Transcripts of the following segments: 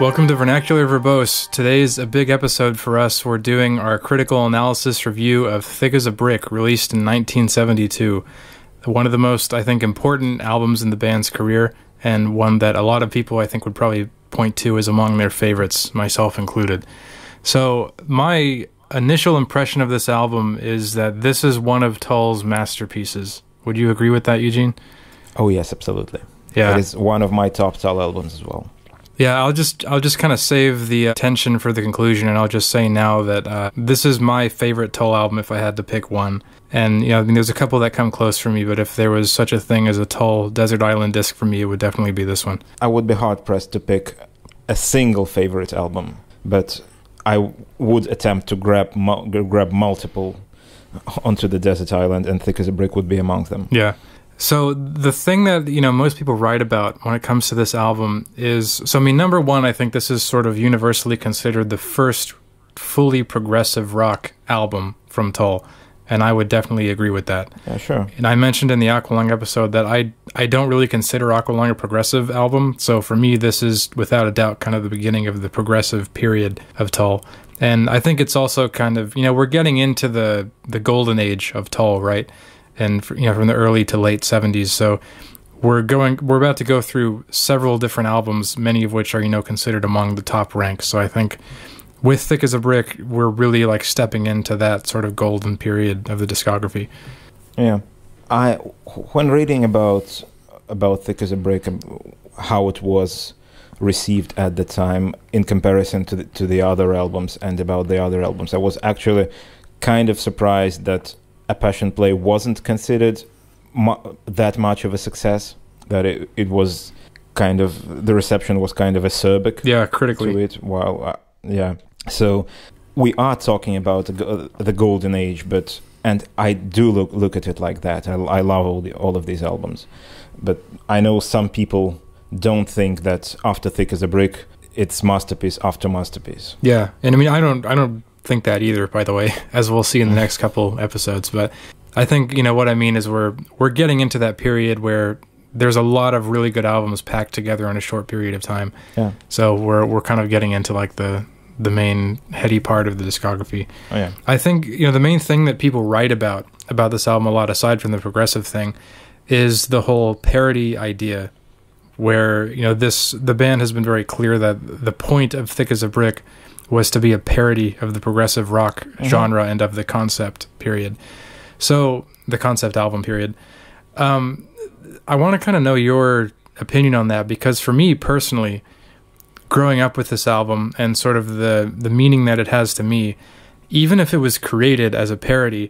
Welcome to Vernacular Verbose. Today's a big episode for us. We're doing our critical analysis review of Thick as a Brick, released in 1972. One of the most, I think, important albums in the band's career, and one that a lot of people, I think, would probably point to as among their favorites, myself included. So, my initial impression of this album is that this is one of Tull's masterpieces. Would you agree with that, Eugene? Oh, yes, absolutely. Yeah. It is one of my top Tull albums as well. Yeah, I'll just kind of save the tension for the conclusion, and I'll just say now that this is my favorite Tull album if I had to pick one. And, I mean, there's a couple that come close for me, but if there was such a thing as a Tull Desert Island disc for me, it would definitely be this one. I would be hard-pressed to pick a single favorite album, but I would attempt to grab multiple onto the Desert Island, and Thick as a Brick would be among them. Yeah. So the thing that, most people write about when it comes to this album is, number one, I think this is sort of universally considered the first fully progressive rock album from Tull, and I would definitely agree with that. Yeah, sure. And I mentioned in the Aqualung episode that I don't really consider Aqualung a progressive album, so for me this is without a doubt kind of the beginning of the progressive period of Tull. And I think it's also kind of, we're getting into the golden age of Tull, right? And from the early to late 70s. So we're about to go through several different albums, many of which are considered among the top ranks. So I think with Thick as a Brick, we're really like stepping into that sort of golden period of the discography. Yeah, when reading about Thick as a Brick, how it was received at the time in comparison to the other albums and about the other albums, I was actually kind of surprised that A Passion Play wasn't considered that much of a success, that it was kind of, the reception was kind of acerbic. Yeah, critically. To it. Well, yeah. So we are talking about the golden age, and I do look at it like that. I love all of these albums, but I know some people don't think that after Thick as a Brick, it's masterpiece after masterpiece. Yeah, and I mean, I don't think that either, by the way, as we'll see in the next couple episodes. But I think what I mean is we're getting into that period where there's a lot of really good albums packed together in a short period of time. Yeah. So we're kind of getting into like the main heady part of the discography. Oh, yeah. I think the main thing that people write about this album a lot, aside from the progressive thing, is the whole parody idea, where the band has been very clear that the point of Thick as a Brick was to be a parody of the progressive rock genre and of the concept period. So, the concept album period. I want to kind of know your opinion on that, because for me personally, growing up with this album and sort of the meaning that it has to me, even if it was created as a parody,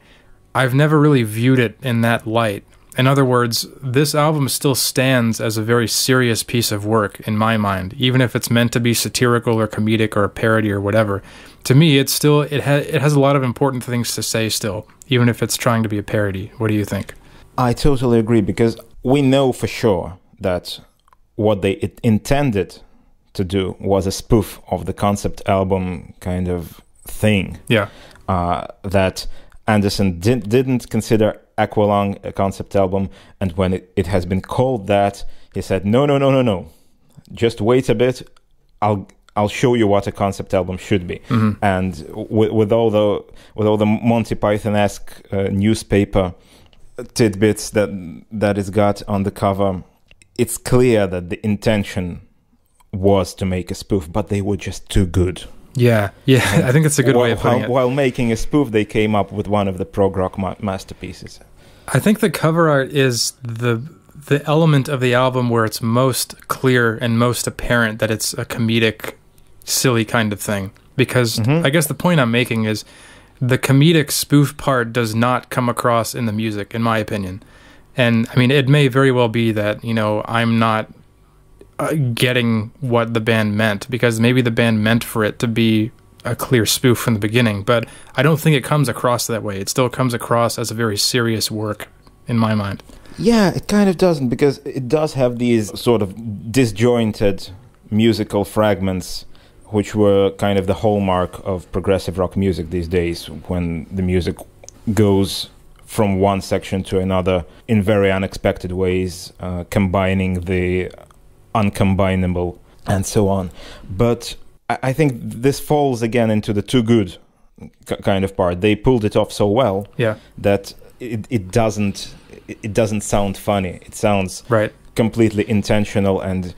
I've never really viewed it in that light. In other words, this album still stands as a very serious piece of work in my mind, even if it's meant to be satirical or comedic or a parody or whatever. To me, it has a lot of important things to say still, even if it's trying to be a parody. What do you think? I totally agree, because we know for sure that what they intended to do was a spoof of the concept album kind of thing. Yeah. That Anderson didn't consider Aqualung a concept album, and when it has been called that, he said, no, just wait a bit, I'll show you what a concept album should be. Mm-hmm. And with all the Monty Python-esque newspaper tidbits that it's got on the cover, it's clear that the intention was to make a spoof, but they were just too good. Yeah, I think it's a good way of putting it. While making a spoof, they came up with one of the prog rock masterpieces. I think the cover art is the element of the album where it's most clear and most apparent that it's a comedic, silly kind of thing. Because I guess the point I'm making is the comedic spoof part does not come across in the music, in my opinion. And, I mean, it may very well be that, I'm not getting what the band meant, because maybe the band meant for it to be a clear spoof from the beginning, but I don't think it comes across that way. It still comes across as a very serious work in my mind. Yeah, it kind of doesn't, because it does have these sort of disjointed musical fragments, which were kind of the hallmark of progressive rock music these days, when the music goes from one section to another in very unexpected ways, combining the uncombinable and so on. But I think this falls again into the too good kind of part. They pulled it off so well that it doesn't sound funny. It sounds completely intentional and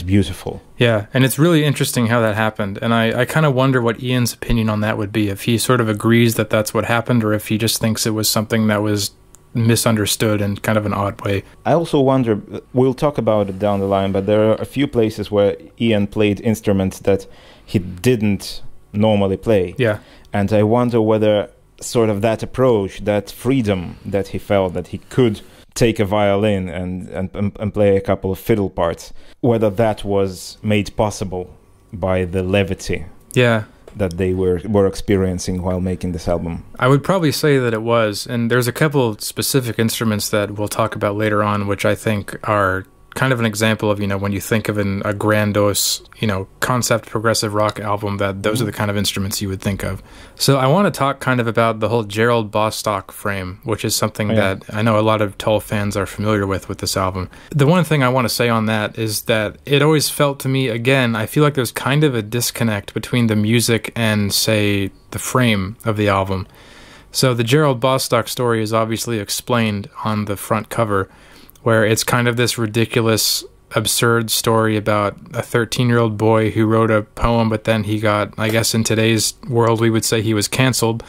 beautiful. Yeah, and it's really interesting how that happened. And I kind of wonder what Ian's opinion on that would be, if he sort of agrees that that's what happened, or if he just thinks it was something that was misunderstood in kind of an odd way. I also wonder, we'll talk about it down the line, but there are a few places where Ian played instruments that he didn't normally play. Yeah. And I wonder whether sort of that approach, that freedom that he felt, that he could take a violin and play a couple of fiddle parts, whether that was made possible by the levity that they were experiencing while making this album. I would probably say that it was, and there's a couple of specific instruments that we'll talk about later on, which I think are kind of an example of, when you think of a grandiose, concept progressive rock album, that those are the kind of instruments you would think of. So I want to talk kind of about the whole Gerald Bostock frame, which is something that I know a lot of Tull fans are familiar with this album. The one thing I want to say on that is that it always felt to me, again, I feel like there's kind of a disconnect between the music and, say, the frame of the album. So the Gerald Bostock story is obviously explained on the front cover, where it's kind of this ridiculous, absurd story about a 13-year-old boy who wrote a poem, but then he got, I guess in today's world we would say he was canceled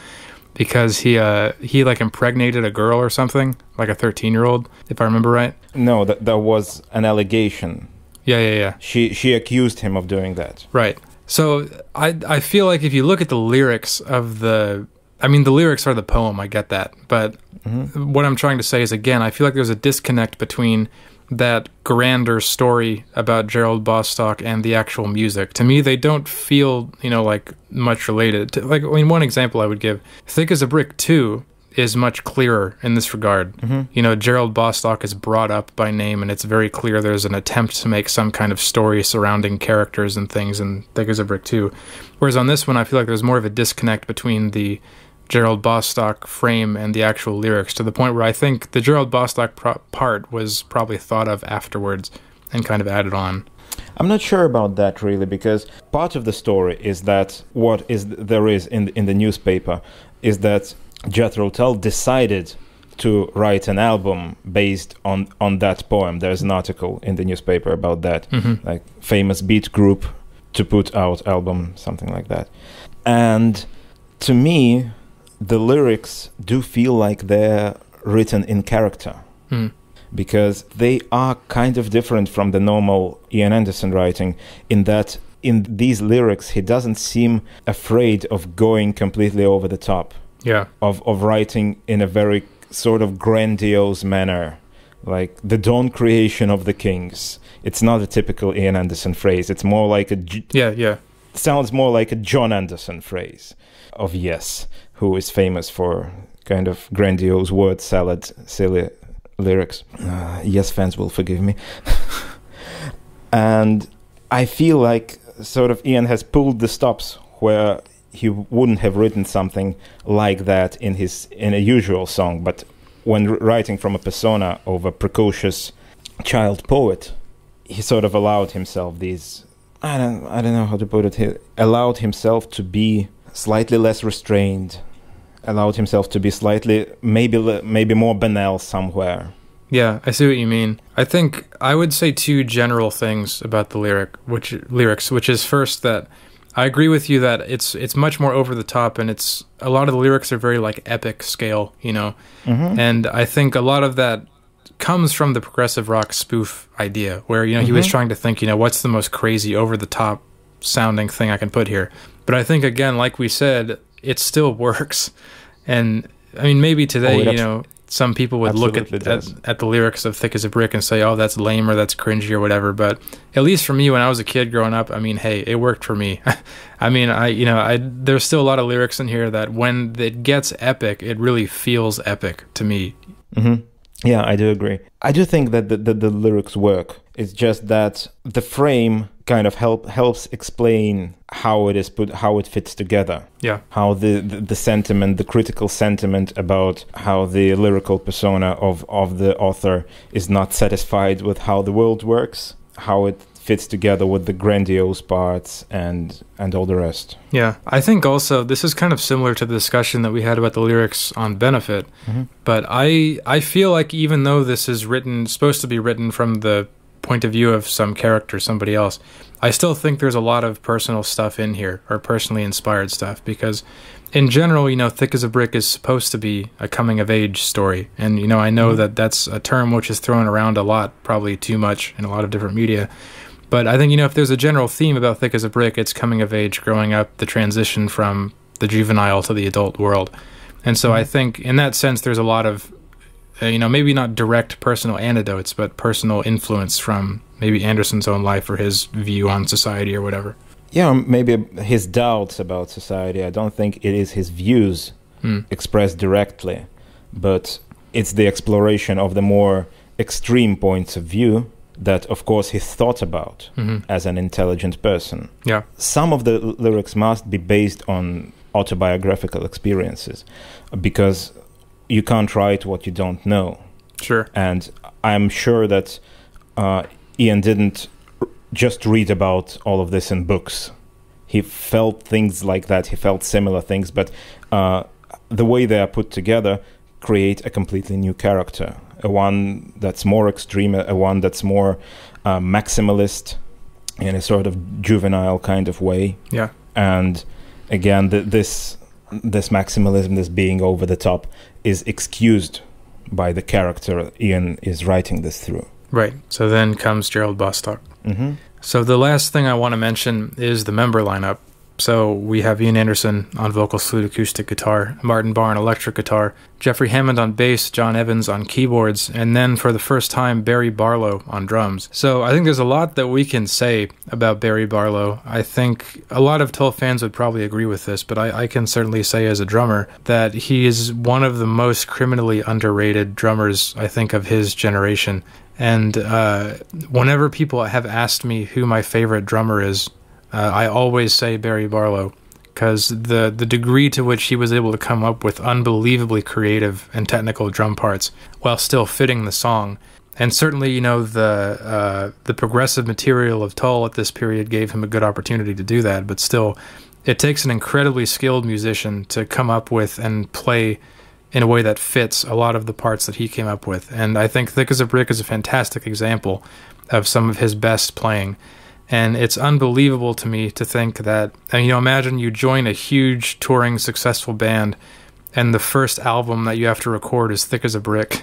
because he like impregnated a girl or something, like a 13-year-old, if I remember right. No, that was an allegation. Yeah. She accused him of doing that. Right. So I feel like if you look at the lyrics of the lyrics are the poem, I get that. But what I'm trying to say is, again, I feel like there's a disconnect between that grander story about Gerald Bostock and the actual music. To me, they don't feel, like much related. One example I would give, Thick as a Brick 2 is much clearer in this regard. Gerald Bostock is brought up by name, and it's very clear there's an attempt to make some kind of story surrounding characters and things in Thick as a Brick 2. Whereas on this one, I feel like there's more of a disconnect between the Gerald Bostock frame and the actual lyrics, to the point where I think the Gerald Bostock part was probably thought of afterwards and kind of added on. I'm not sure about that really, because part of the story is that there is in the newspaper is that Jethro Tull decided to write an album based on that poem. There's an article in the newspaper about that, like famous beat group to put out album, something like that. And to me, the lyrics do feel like they're written in character, because they are kind of different from the normal Ian Anderson writing, in that in these lyrics he doesn't seem afraid of going completely over the top, of writing in a very sort of grandiose manner, like the dawn creation of the kings. It's not a typical Ian Anderson phrase. It's more like sounds more like a John Anderson phrase of Yes, who is famous for kind of grandiose word salad, silly lyrics. Yes fans will forgive me. And I feel like sort of Ian has pulled the stops where he wouldn't have written something like that in a usual song, but when writing from a persona of a precocious child poet, he sort of allowed himself these, I don't know how to put it, he allowed himself to be slightly less restrained, allowed himself to be slightly, maybe more banal somewhere. Yeah, I see what you mean. I think I would say two general things about the lyrics, which is first that I agree with you that it's much more over the top, and a lot of the lyrics are very like epic scale, and I think a lot of that comes from the progressive rock spoof idea, where he was trying to think, what's the most crazy over the top sounding thing I can put here. But I think, again, like we said, it still works. And I mean, maybe today, some people would look at the lyrics of Thick as a Brick and say, oh, that's lame or that's cringy or whatever. But at least for me, when I was a kid growing up, I mean, hey, it worked for me. I mean, there's still a lot of lyrics in here that when it gets epic, it really feels epic to me. Yeah, I do agree. I do think that the lyrics work. It's just that the frame kind of helps explain how it is how it fits together. Yeah. How the sentiment, the critical sentiment about how the lyrical persona of the author is not satisfied with how the world works, how it fits together with the grandiose parts and all the rest. Yeah, I think also this is kind of similar to the discussion that we had about the lyrics on Benefit, but I feel like even though this is supposed to be written from the point of view of some character, somebody else, I still think there's a lot of personal stuff in here, or personally inspired stuff, because in general, Thick as a Brick is supposed to be a coming-of-age story, and, I know that that's a term which is thrown around a lot, probably too much in a lot of different media, but I think, if there's a general theme about Thick as a Brick, it's coming-of-age, growing up, the transition from the juvenile to the adult world, and so I think, in that sense, there's a lot of maybe not direct personal anecdotes, but personal influence from maybe Anderson's own life or his view on society or whatever. Yeah, maybe his doubts about society. I don't think it is his views expressed directly, but it's the exploration of the more extreme points of view that, of course, he thought about as an intelligent person. Yeah. Some of the lyrics must be based on autobiographical experiences, because you can't write what you don't know. Sure. And I'm sure that Ian didn't just read about all of this in books. He felt things like that. He felt similar things, but the way they are put together create a completely new character, a one that's more extreme, a one that's more maximalist in a sort of juvenile kind of way. Yeah. And again, this maximalism, this being over the top, is excused by the character Ian is writing this through. Right. So then comes Gerald Bostock. So the last thing I want to mention is the member lineup. So we have Ian Anderson on vocals, flute, acoustic guitar, Martin Barr on electric guitar, Jeffrey Hammond on bass, John Evans on keyboards, and then for the first time, Barry Barlow on drums. So I think there's a lot that we can say about Barry Barlow. I think a lot of Tull fans would probably agree with this, but I can certainly say as a drummer that he is one of the most criminally underrated drummers, I think, of his generation. And whenever people have asked me who my favorite drummer is, I always say Barry Barlow, because the degree to which he was able to come up with unbelievably creative and technical drum parts while still fitting the song. And certainly, the progressive material of Tull at this period gave him a good opportunity to do that, but still, it takes an incredibly skilled musician to come up with and play in a way that fits a lot of the parts that he came up with. And I think Thick as a Brick is a fantastic example of some of his best playing. And it's unbelievable to me to think that, and imagine you join a huge touring successful band and the first album that you have to record is Thick as a Brick.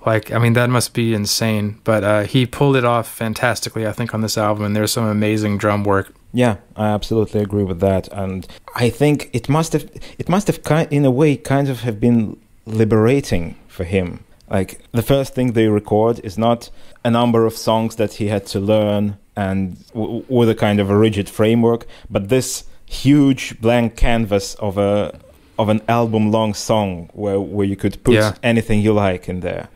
That must be insane. But he pulled it off fantastically, I think, on this album, and there's some amazing drum work. Yeah, I absolutely agree with that. And I think it must have in a way kind of have been liberating for him. Like, the first thing they record is not a number of songs that he had to learn and with a kind of a rigid framework, but this huge blank canvas of an album-long song where you could put anything you like in there.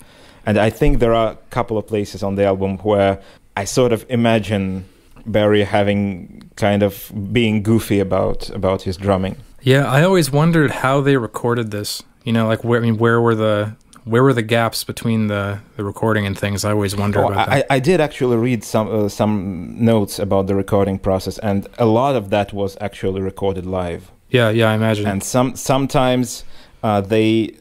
And I think there are a couple of places on the album where I sort of imagine Barry having kind of being goofy about his drumming. Yeah, I always wondered how they recorded this. Where were the gaps between the recording and things? I always wonder about that. I did actually read some notes about the recording process, and a lot of that was actually recorded live. Yeah, I imagine. And sometimes they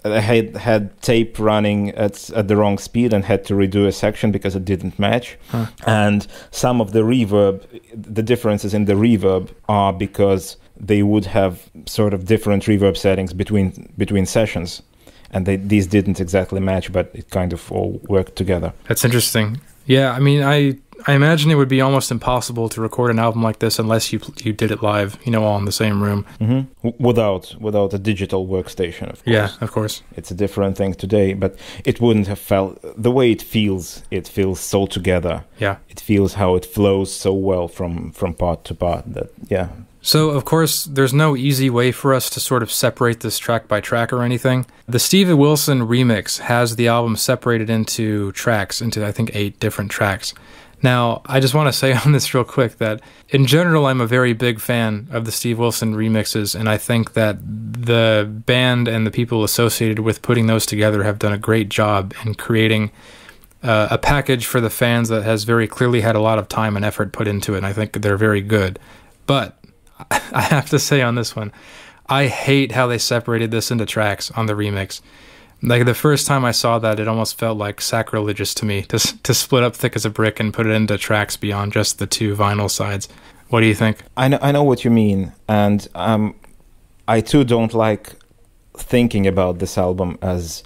had tape running at the wrong speed and had to redo a section because it didn't match. And some of the reverb, the differences in the reverb are because they would have sort of different reverb settings between sessions. And these didn't exactly match, but it kind of all worked together. That's interesting. Yeah, I imagine it would be almost impossible to record an album like this unless you did it live, all in the same room. Without a digital workstation, of course. Yeah, of course. It's a different thing today, but it wouldn't have felt... The way it feels so together. Yeah. It feels how it flows so well from part to part that, yeah... So, of course, there's no easy way for us to sort of separate this track by track or anything. The Stevie Wilson remix has the album separated into tracks, into I think 8 different tracks. Now, I just want to say on this real quick that in general, I'm a very big fan of the Steve Wilson remixes, and I think that the band and the people associated with putting those together have done a great job in creating a package for the fans that has very clearly had a lot of time and effort put into it, and I think they're very good. But I have to say on this one, I hate how they separated this into tracks on the remix. Like, the first time I saw that, it almost felt like sacrilegious to me to split up Thick as a Brick and put it into tracks beyond just the 2 vinyl sides. What do you think? I know what you mean, and I too don't like thinking about this album as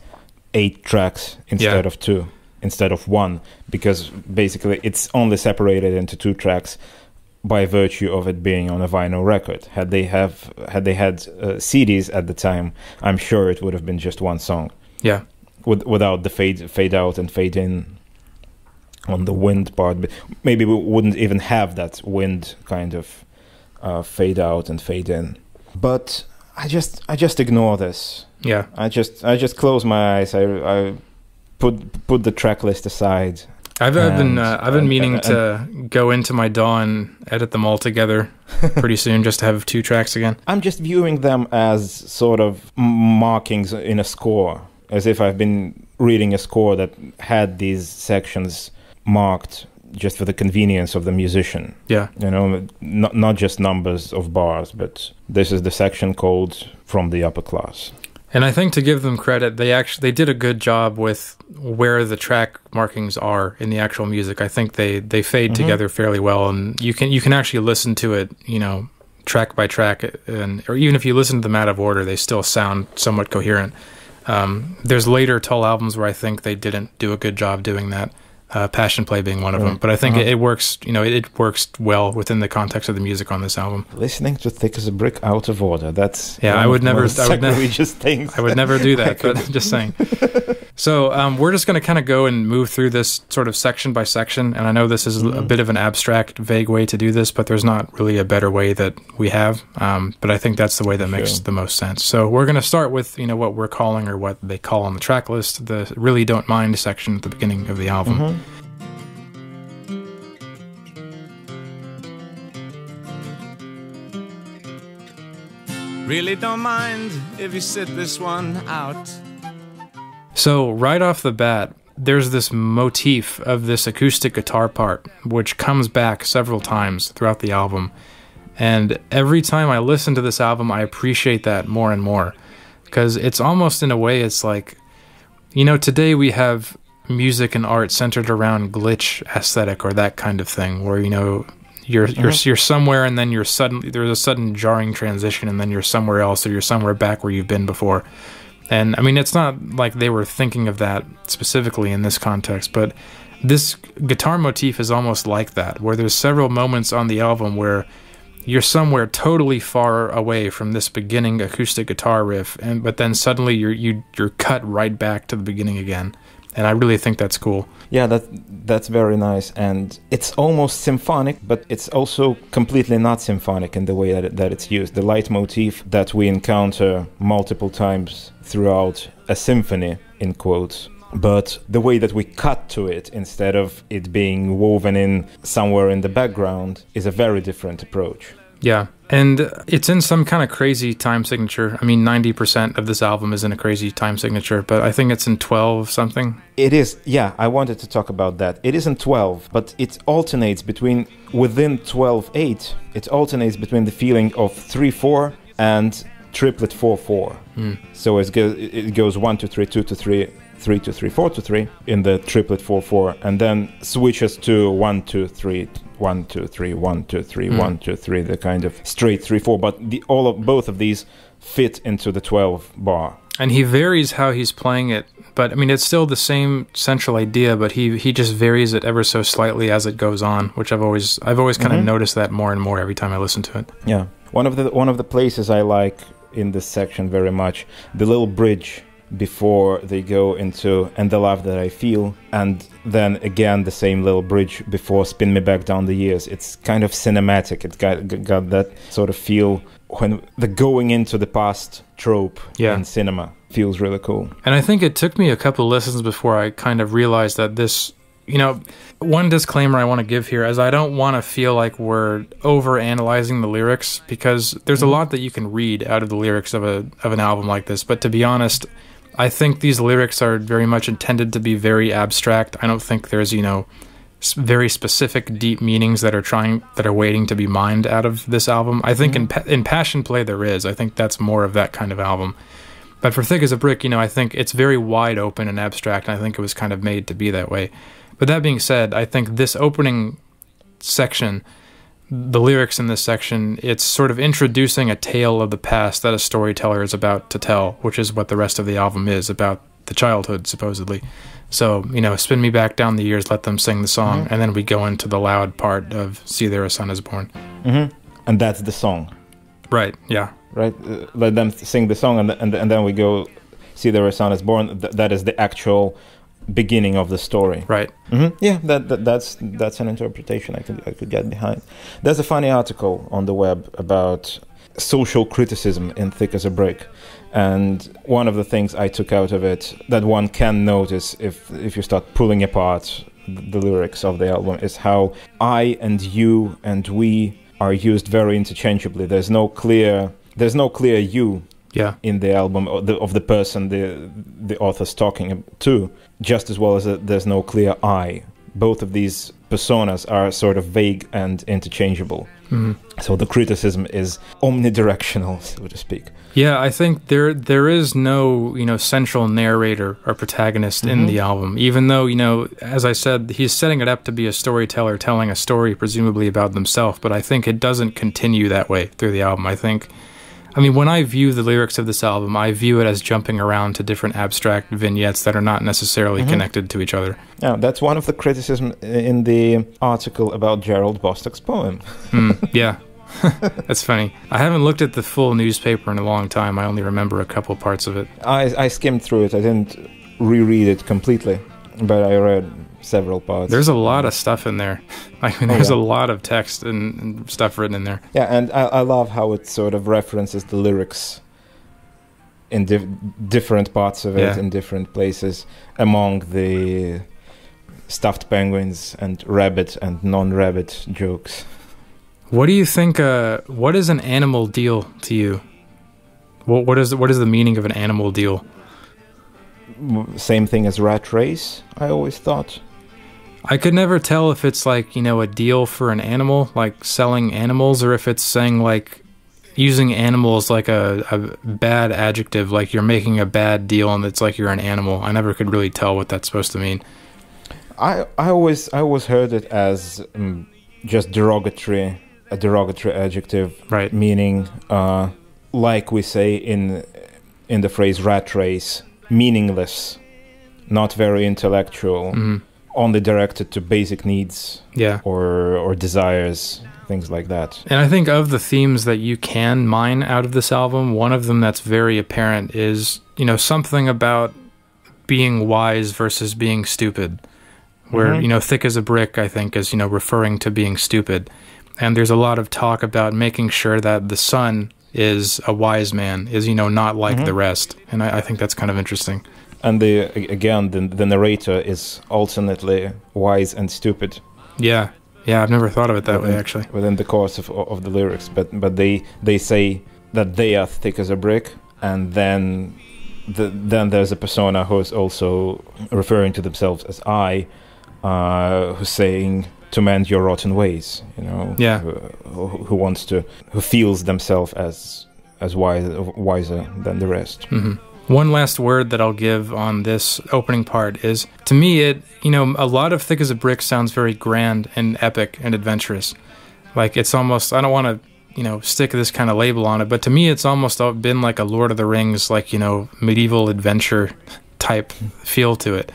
8 tracks instead of 2, instead of 1, because basically it's only separated into 2 tracks by virtue of it being on a vinyl record. Had they had CDs at the time, I'm sure it would have been just 1 song. Yeah, without the fade out and fade in on the wind part. Maybe we wouldn't even have that wind kind of fade out and fade in. But I just ignore this. Yeah, I just close my eyes. I put the track list aside. I've been meaning to go into my DAW and edit them all together pretty soon, just to have 2 tracks again. I'm just viewing them as sort of markings in a score, as if I've been reading a score that had these sections marked just for the convenience of the musician. Yeah. You know, not just numbers of bars, but this is the section called From the Upper Class. And I think, to give them credit, they did a good job with where the track markings are in the actual music. I think they fade together fairly well, and you can actually listen to it, you know, track by track, or even if you listen to them out of order, they still sound somewhat coherent. There's later Tull albums where I think they didn't do a good job doing that. Passion Play being one of them, but I think it works. You know, it works well within the context of the music on this album. Listening to Thick as a Brick out of order. That's I would never do that. But just saying. So we're just going to kind of go and move through this sort of section by section, and I know this is a bit of an abstract, vague way to do this, but there's not really a better way that we have. But I think that's the way that makes the most sense. So we're going to start with, you know, what we're calling, or what they call on the track list, the Really Don't Mind section at the beginning of the album. Really don't mind if you sit this one out. So right off the bat, there's this motif of this acoustic guitar part, which comes back several times throughout the album. And every time I listen to this album, I appreciate that more and more. Because it's almost, in a way, it's like, you know, today we have music and art centered around glitch aesthetic or that kind of thing, where, you know, you're somewhere and then there's a sudden jarring transition, and then you're somewhere else, or you're somewhere back where you've been before. And I mean, it's not like they were thinking of that specifically in this context, but this guitar motif is almost like that, where there's several moments on the album where you're somewhere totally far away from this beginning acoustic guitar riff, but then suddenly you're cut right back to the beginning again. And I really think that's cool. Yeah, that's very nice, and it's almost symphonic, but it's also completely not symphonic in the way that it's used. The leitmotif that we encounter multiple times throughout a symphony, in quotes, but the way that we cut to it instead of it being woven in somewhere in the background is a very different approach. Yeah, and it's in some kind of crazy time signature. I mean, 90% of this album is in a crazy time signature, but I think it's in 12 something. It is, yeah, I wanted to talk about that. It is in 12, but it alternates within 12/8, it alternates between the feeling of 3/4 and triplet 4/4. So it goes 1 2 3 2 to 3, 3 2 3 4 to 3 in the triplet 4/4, and then switches to 1 2 3 1 2 3 1 2 3 1 2 3, the kind of straight 3/4. But both of these fit into the 12 bar. And he varies how he's playing it, but I mean, it's still the same central idea, but he just varies it ever so slightly as it goes on, which I've always kind of noticed that more and more every time I listen to it. Yeah, one of the places I like in this section very much, the little bridge before they go into And the Love That I Feel, and then again the same little bridge before Spin Me Back Down the Years. It's kind of cinematic. It's got that sort of feel when the going into the past trope in cinema feels really cool. And I think it took me a couple of listens before I kind of realized that this, you know, one disclaimer I want to give here is I don't want to feel like we're over-analyzing the lyrics, because there's a lot that you can read out of the lyrics of an album like this, but to be honest, I think these lyrics are very much intended to be very abstract. I don't think there's, very specific, deep meanings that are waiting to be mined out of this album. I think in Passion Play there is. I think that's more of that kind of album. But for Thick as a Brick, I think it's very wide open and abstract, and I think it was kind of made to be that way. But that being said, I think this opening section, the lyrics in this section, it's sort of introducing a tale of the past that a storyteller is about to tell, which is what the rest of the album is, about the childhood, supposedly. So, spin me back down the years, let them sing the song, and then we go into the loud part of See There a Son is Born. And that's the song. Right, yeah. Right? Let them sing the song, and then we go See There a Son is Born. That is the actual beginning of the story. Right. Yeah, that's an interpretation I could get behind. There's a funny article on the web about social criticism in Thick as a Brick, and one of the things I took out of it that one can notice if you start pulling apart the lyrics of the album is how I and you and we are used very interchangeably. There's no clear you in the album of the person the author's talking to, just as well as there's no clear I. Both of these personas are sort of vague and interchangeable. So the criticism is omnidirectional, so to speak. Yeah, I think there is no, central narrator or protagonist in the album, even though, as I said, he's setting it up to be a storyteller telling a story presumably about themselves, but I think it doesn't continue that way through the album. When I view the lyrics of this album, I view it as jumping around to different abstract vignettes that are not necessarily connected to each other. Yeah, that's one of the criticisms in the article about Gerald Bostock's poem. Yeah, that's funny. I haven't looked at the full newspaper in a long time. I only remember a couple parts of it. I skimmed through it. I didn't reread it completely, but I read several parts. There's a lot of stuff in there. There's a lot of text and stuff written in there. Yeah, and I love how it sort of references the lyrics in different parts of it, in different places, among the stuffed penguins and rabbit and non-rabbit jokes. What do you think, what is an animal deal to you? What is the meaning of an animal deal? Same thing as rat race, I always thought. I could never tell if it's like, a deal for an animal, like selling animals, or if it's saying like using animals like a bad adjective, like you're making a bad deal and it's like you're an animal. I never could really tell what that's supposed to mean. I always heard it as just derogatory adjective, right? Meaning, like we say in the phrase rat race, meaningless, not very intellectual, only directed to basic needs, or desires, things like that. And I think of the themes that you can mine out of this album, one of them that's very apparent is, something about being wise versus being stupid, where, Thick as a Brick, I think, is, referring to being stupid. And there's a lot of talk about making sure that the son is a wise man, is, not like the rest. And I think that's kind of interesting. And the narrator is alternately wise and stupid. Yeah, I've never thought of it that way, actually. Within the course of the lyrics, but they say that they are thick as a brick, and then there's a persona who's also referring to themselves as I, who's saying to mend your rotten ways. Who feels themselves as wiser than the rest. One last word that I'll give on this opening part is, to me, a lot of Thick as a Brick sounds very grand and epic and adventurous. Like, it's almost, I don't want to, stick this kind of label on it, but to me, it's almost been like a Lord of the Rings, like, medieval adventure type feel to it.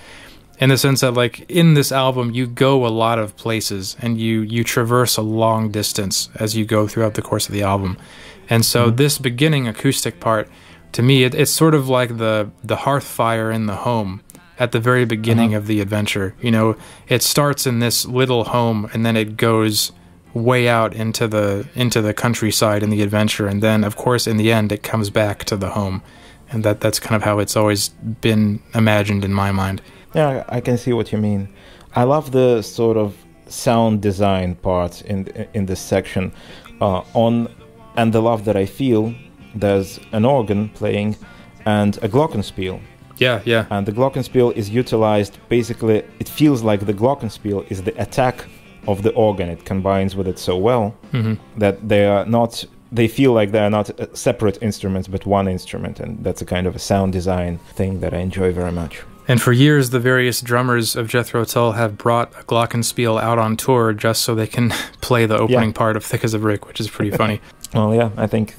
In the sense that, like, in this album, you go a lot of places and you traverse a long distance as you go throughout the course of the album. And so this beginning acoustic part, to me, it's sort of like the hearth fire in the home at the very beginning of the adventure. It starts in this little home, and then it goes way out into the countryside in the adventure, and then, of course, in the end, it comes back to the home. And that's kind of how it's always been imagined in my mind. Yeah, I can see what you mean. I love the sort of sound design part in this section. And the love that I feel, there's an organ playing and a glockenspiel. Yeah, yeah. And the glockenspiel is utilized, basically, it feels like the glockenspiel is the attack of the organ. It combines with it so well that they feel like they are not separate instruments, but one instrument. And that's a kind of a sound design thing that I enjoy very much. And for years, the various drummers of Jethro Tull have brought a glockenspiel out on tour just so they can play the opening part of Thick as a Brick, which is pretty funny. Well, yeah, I think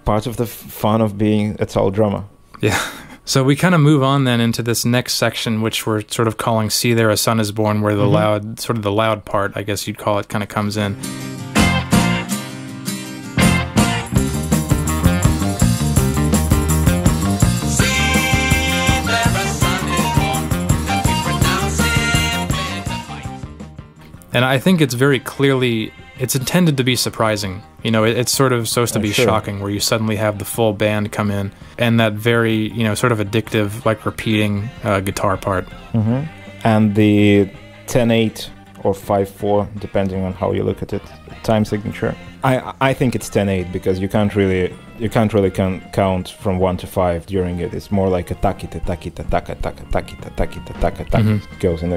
part of the fun of being a Tull drummer. Yeah. So we kind of move on then into this next section, which we're sort of calling See There a Son is Born, where the loud part, I guess you'd call it, kind of comes in. And I think it's very clearly, it's intended to be surprising. You know, it's sort of supposed to be shocking, where you suddenly have the full band come in, and that very, sort of addictive, like repeating guitar part. And the 10/8 or 5/4, depending on how you look at it, time signature. I think it's 10/8 because you can't really count from 1 to 5 during it. It's more like a takita takita taka taka takita takita taka taka. Goes in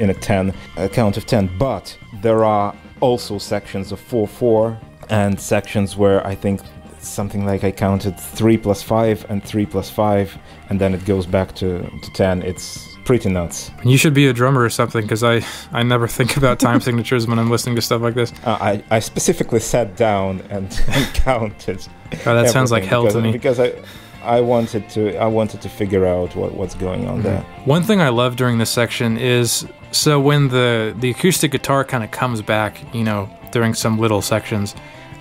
a 10 count of 10. But there are also sections of 4/4 and sections where I think something like I counted 3 plus 5 and 3 plus 5, and then it goes back to 10. It's pretty nuts. You should be a drummer or something, because I never think about time signatures when I'm listening to stuff like this. I specifically sat down and counted. Oh, that sounds like hell to me. Because I wanted to figure out what's going on there. One thing I love during this section is, so when the acoustic guitar kind of comes back, during some little sections,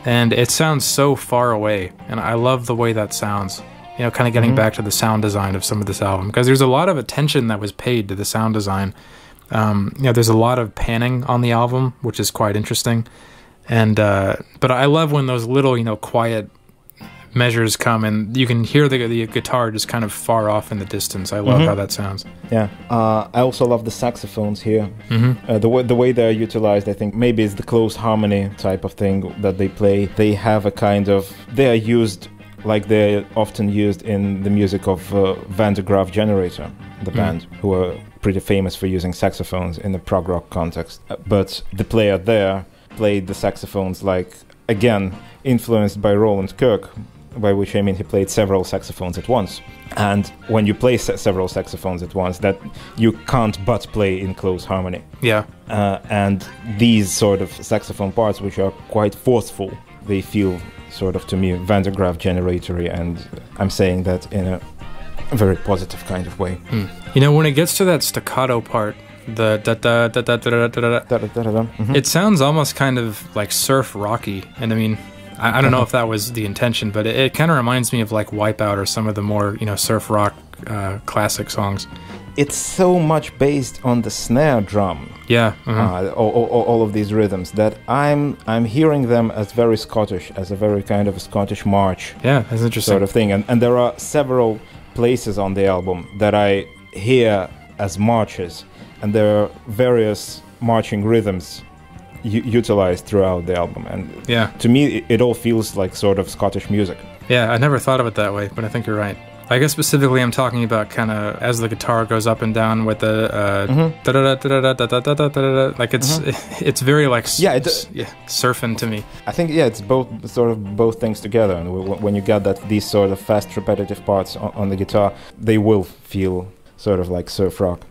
and it sounds so far away, and I love the way that sounds. Kind of getting back to the sound design of some of this album, because there's a lot of attention that was paid to the sound design. There's a lot of panning on the album, which is quite interesting. And but I love when those little, quiet measures come, and you can hear the guitar just kind of far off in the distance. I love how that sounds. Yeah, I also love the saxophones here. The way they're utilized, I think maybe it's the closed harmony type of thing that they play. They have a kind of, they are used like they're often used in the music of Van de Graaff Generator, the band, who are pretty famous for using saxophones in the prog rock context. But the player there played the saxophones like, again, influenced by Roland Kirk, by which I mean he played several saxophones at once. And when you play several saxophones at once, that you can't but play in close harmony. Yeah. And these sort of saxophone parts, which are quite forceful, they feel sort of, to me, Van de Graaff Generatory, and I'm saying that in a very positive kind of way. When it gets to that staccato part, the da da da da da da da, it sounds almost kind of like surf rocky, and I mean, I don't know if that was the intention, but it kind of reminds me of like Wipeout or some of the more surf rock classic songs. It's so much based on the snare drum. Yeah. All of these rhythms that I'm hearing them as very Scottish, as a very kind of a Scottish march. Yeah, that's interesting. Sort of thing. And there are several places on the album that I hear as marches, and there are various marching rhythms utilized throughout the album. And to me, it all feels like sort of Scottish music. Yeah, I never thought of it that way, but I think you're right. I guess specifically I'm talking about kind of as the guitar goes up and down with the like it's very like surfing to me. I think it's both things together, and when you get these sort of fast repetitive parts on the guitar, they will feel sort of like surf rock.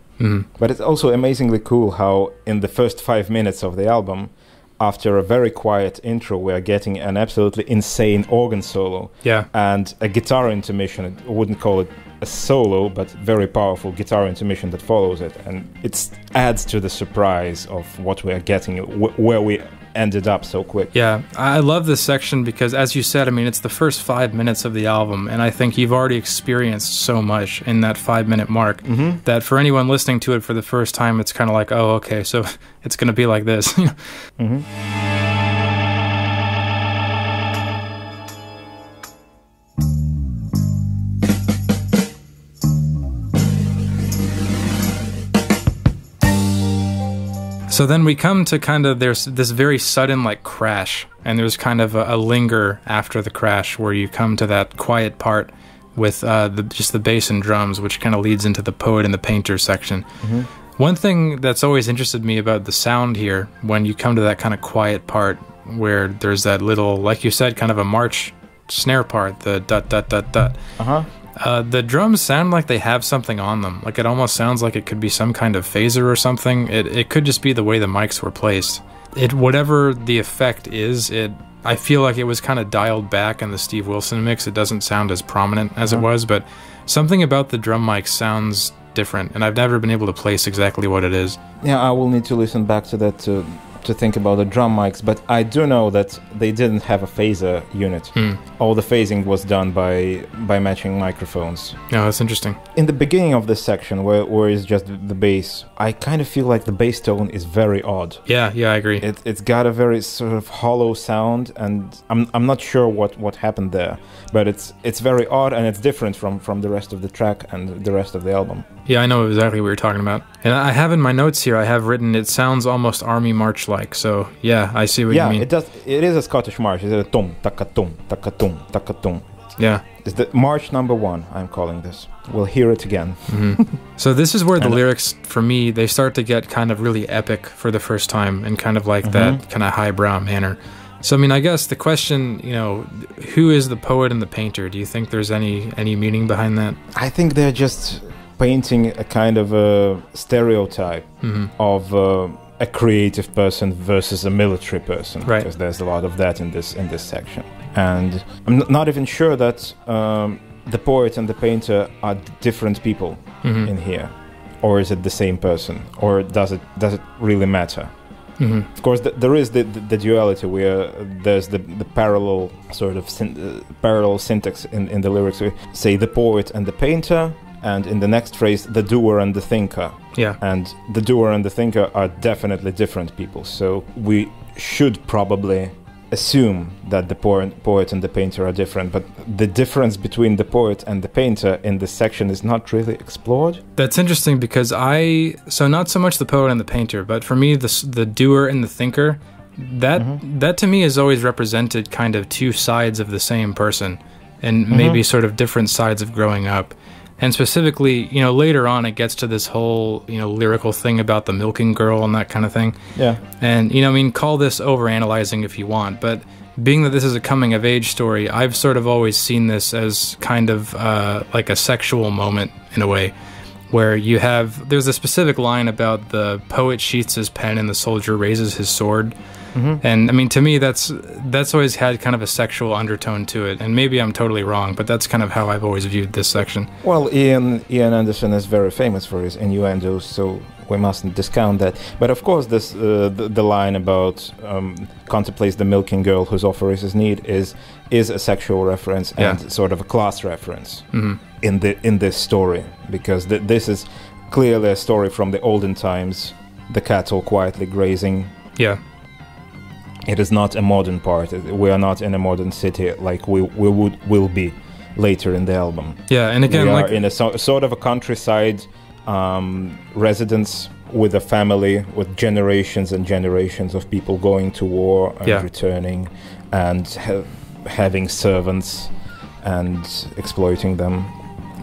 But it's also amazingly cool how in the first 5 minutes of the album, after a very quiet intro, we are getting an absolutely insane organ solo. Yeah. And a guitar intermission. I wouldn't call it a solo, but very powerful guitar intermission that follows it. And it adds to the surprise of what we are getting, where we ended up so quick. Yeah, I love this section because, as you said, I mean, it's the first 5 minutes of the album, and I think you've already experienced so much in that 5-minute mark that for anyone listening to it for the first time, it's kind of like, oh, okay, so it's going to be like this. So then we come to kind of, there's this very sudden like crash, and there's kind of a linger after the crash where you come to that quiet part, with just the bass and drums, which kind of leads into the poet and the painter section. One thing that's always interested me about the sound here, when you come to that kind of quiet part where there's that little, like you said, kind of a march snare part, the dot dot dot dot. The drums sound like they have something on them. Like it almost sounds like it could be some kind of phaser or something. It could just be the way the mics were placed. Whatever the effect is, I feel like it was kind of dialed back in the Steve Wilson mix. It doesn't sound as prominent as it was, but something about the drum mic sounds different, and I've never been able to place exactly what it is. Yeah, I will need to listen back to that to think about the drum mics, but I do know that they didn't have a phaser unit. All the phasing was done by matching microphones. Yeah, that's interesting. In the beginning of this section, where it's just the bass, I kind of feel like the bass tone is very odd. Yeah, I agree. It's got a very sort of hollow sound, and I'm not sure what happened there, but it's very odd, and it's different from the rest of the track and the rest of the album. Yeah, I know exactly what you're talking about. And I have in my notes here, I have written, it sounds almost Army March-like. So, yeah, I see what you mean. Yeah, it does. It is a Scottish march. It's a tum, taka-tum, taka-tum, taka-tum. Yeah. It's the March number 1, I'm calling this. We'll hear it again. So this is where the lyrics, for me, they start to get kind of really epic for the first time in kind of like that kind of highbrow manner. So, I mean, I guess the question, who is the poet and the painter? Do you think there's any meaning behind that? I think they're just painting a kind of a stereotype of a creative person versus a military person, right? Because there's a lot of that in this section, and I'm not even sure that the poet and the painter are different people in here, or is it the same person, or does it really matter? Of course, there is the duality where there's the parallel sort of parallel syntax in the lyrics. We say the poet and the painter. And in the next phrase, the doer and the thinker. Yeah. And the doer and the thinker are definitely different people. So we should probably assume that the poet and the painter are different. But the difference between the poet and the painter in this section is not really explored. That's interesting because so not so much the poet and the painter, but for me, the doer and the thinker, that to me is always represented kind of two sides of the same person and maybe sort of different sides of growing up. And specifically, later on it gets to this whole, lyrical thing about the milking girl and that kind of thing. Yeah. And, call this overanalyzing if you want, but being that this is a coming-of-age story, I've sort of always seen this as kind of like a sexual moment, in a way, where there's a specific line about the poet sheaths his pen and the soldier raises his sword. And I mean, to me, that's always had kind of a sexual undertone to it. And maybe I'm totally wrong, but that's kind of how I've always viewed this section. Well, Ian Anderson is very famous for his innuendos, so we mustn't discount that. But of course, this the line about contemplates the milking girl whose offer is his need is a sexual reference and sort of a class reference in this story, because this is clearly a story from the olden times, the cattle quietly grazing. Yeah. It is not a modern part. We are not in a modern city like we will be later in the album. Yeah, and again, we are in a sort of a countryside residence with a family, with generations and generations of people going to war and returning, and having servants and exploiting them,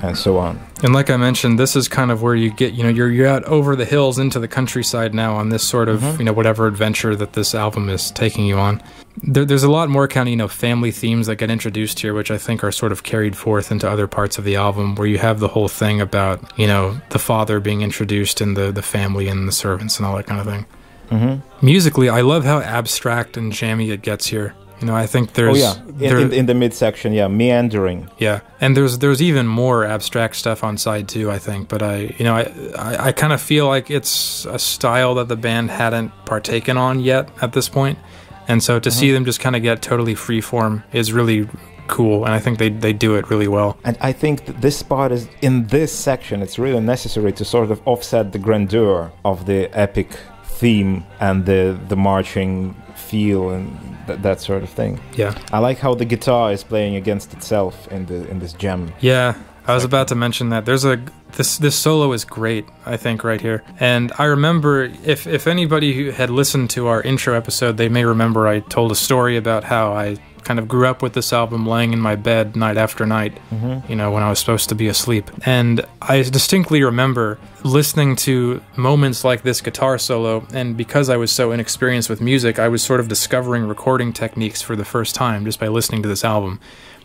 and so on. And like I mentioned, this is kind of where you get, you're out over the hills into the countryside now on this sort of, whatever adventure that this album is taking you on. There's a lot more kind of, family themes that get introduced here, which I think are sort of carried forth into other parts of the album, where you have the whole thing about, the father being introduced and the family and the servants and all that kind of thing. Musically, I love how abstract and jammy it gets here. I think there's... Oh, yeah. In the midsection, meandering. Yeah, and there's even more abstract stuff on side 2, I think. But I kind of feel like it's a style that the band hadn't partaken on yet at this point. And so to see them just kind of get totally freeform is really cool, and I think they do it really well. And I think that this part is, in this section, it's really necessary to sort of offset the grandeur of the epic theme and the marching feel and that sort of thing. Yeah, I like how the guitar is playing against itself in this jam. Yeah, I was about to mention that. There's this solo is great, I think, right here. And I remember, if anybody who had listened to our intro episode, they may remember I told a story about how I kind of grew up with this album laying in my bed night after night, you know, when I was supposed to be asleep. And I distinctly remember listening to moments like this guitar solo, and because I was so inexperienced with music, I was sort of discovering recording techniques for the first time just by listening to this album.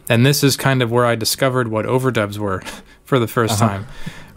And this is kind of where I discovered what overdubs were for the first time.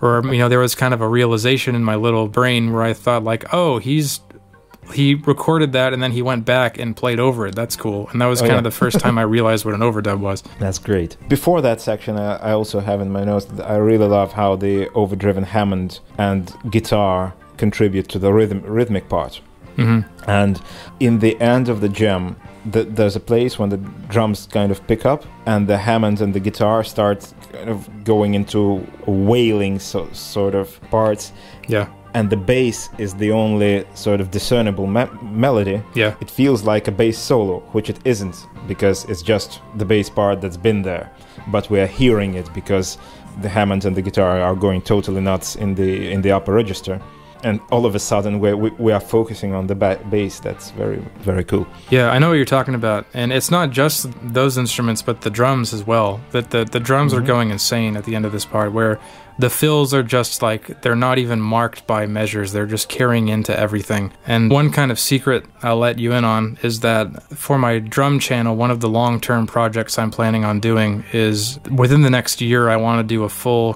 Or, you know, there was kind of a realization in my little brain where I thought, like, oh, he recorded that and then he went back and played over it. That's cool. And that was kind of the first time I realized what an overdub was. That's great. Before that section, I also have in my notes that I really love how the overdriven Hammond and guitar contribute to the rhythmic part. And in the end of the gem, there's a place when the drums kind of pick up and the Hammond and the guitar start kind of going into wailing sort of parts. Yeah. And the bass is the only sort of discernible melody. Yeah. It feels like a bass solo, which it isn't, because it's just the bass part that's been there. But we are hearing it because the Hammond and the guitar are going totally nuts in the upper register. And all of a sudden we are focusing on the bass. That's very, very cool. Yeah, I know what you're talking about. And it's not just those instruments, but the drums as well. That the drums are going insane at the end of this part, where the fills are just like, they're not even marked by measures. They're just carrying into everything. And one kind of secret I'll let you in on is that for my drum channel, one of the long-term projects I'm planning on doing is within the next year, I want to do a full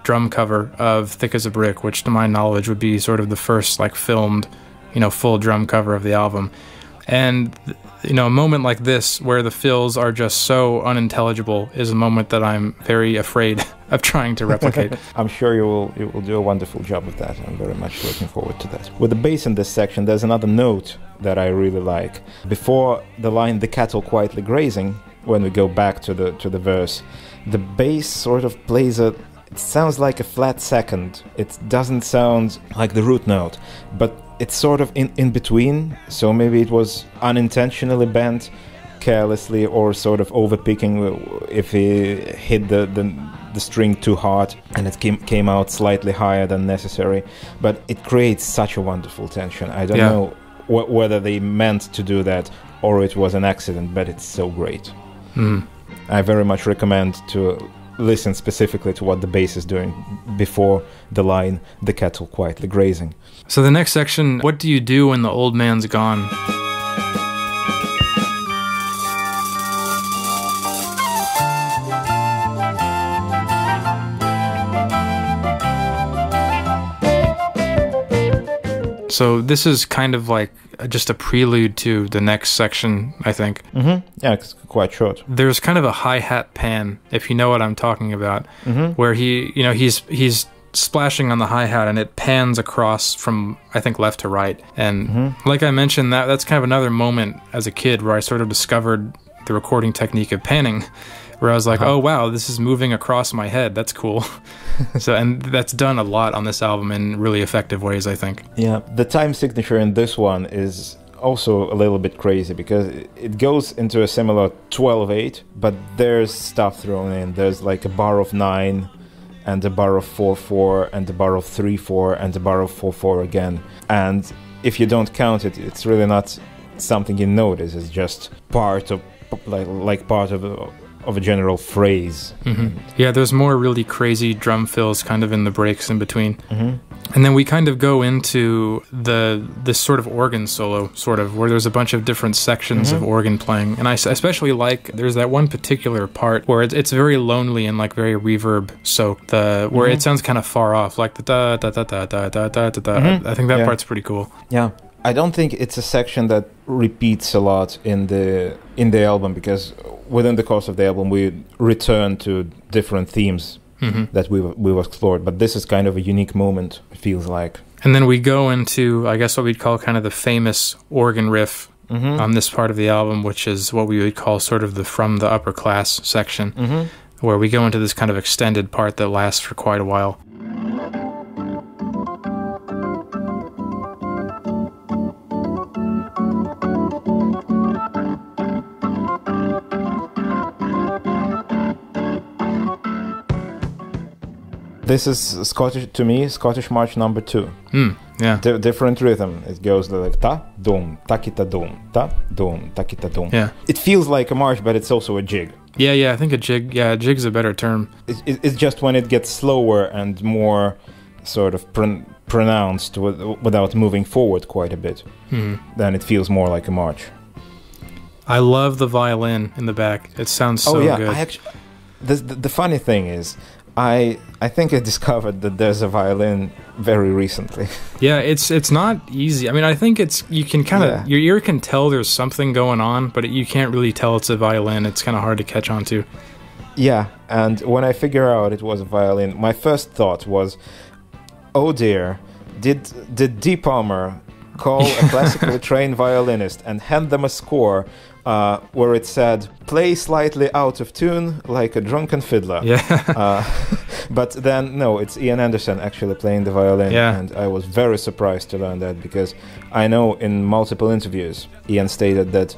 drum cover of Thick as a Brick, which to my knowledge would be sort of the first like filmed, you know, full drum cover of the album. And, you know, a moment like this where the fills are just so unintelligible is a moment that I'm very afraid of trying to replicate. I'm sure you will do a wonderful job of that. I'm very much looking forward to that. With the bass in this section, there's another note that I really like. Before the line "the cattle quietly grazing," when we go back to the verse, the bass sort of plays it sounds like a flat second. It doesn't sound like the root note, but it's sort of in between. So maybe it was unintentionally bent carelessly or sort of overpicking if he hit the string too hard and it came out slightly higher than necessary. But it creates such a wonderful tension. I don't know whether they meant to do that or it was an accident, but it's so great. I very much recommend to listen specifically to what the bass is doing before the line "the cattle quietly grazing." So the next section, what do you do when the old man's gone? So this is kind of like just a prelude to the next section, I think. Yeah, it's quite short. There's kind of a hi-hat pan, if you know what I'm talking about, where he's splashing on the hi-hat and it pans across from, I think, left to right. And like I mentioned, that's kind of another moment as a kid where I sort of discovered the recording technique of panning, where I was like, oh wow, this is moving across my head. That's cool. And that's done a lot on this album in really effective ways, I think. Yeah, the time signature in this one is also a little bit crazy because it goes into a similar 12/8, but there's stuff thrown in. There's like a bar of 9 and a bar of 4/4 and a bar of 3/4 and a bar of 4/4 again. And if you don't count it, it's really not something you notice. It's just part of part of a general phrase. Yeah, there's more really crazy drum fills kind of in the breaks in between. And then we kind of go into this sort of organ solo, sort of, where there's a bunch of different sections of organ playing. And I especially like, there's that one particular part where it's very lonely and like very reverb soaked, where it sounds kind of far off, like the da da da da da da da da da. I think that part's pretty cool. Yeah. I don't think it's a section that repeats a lot in the album, because within the course of the album we return to different themes that we've explored, but this is kind of a unique moment, it feels like. And then we go into, I guess, what we'd call kind of the famous organ riff on this part of the album, which is what we would call sort of the From the Upper Class section, where we go into this kind of extended part that lasts for quite a while. This is Scottish March number 2. Yeah. Different rhythm. It goes like ta, dum, takita dum, ta, dum, takita dum. Yeah. It feels like a march, but it's also a jig. Yeah, I think a jig's a better term. It's just when it gets slower and more sort of pronounced without moving forward quite a bit, then it feels more like a march. I love the violin in the back. It sounds so good. The funny thing is, I think I discovered that there's a violin very recently. Yeah, it's not easy. I mean, I think you can kind of, your ear can tell there's something going on, but you can't really tell it's a violin. It's kind of hard to catch on to. Yeah, and when I figure out it was a violin, my first thought was, oh dear, did D. Palmer call a classically trained violinist and hand them a score where it said, play slightly out of tune like a drunken fiddler. Yeah. But then, no, it's Ian Anderson actually playing the violin. Yeah. And I was very surprised to learn that, because I know in multiple interviews, Ian stated that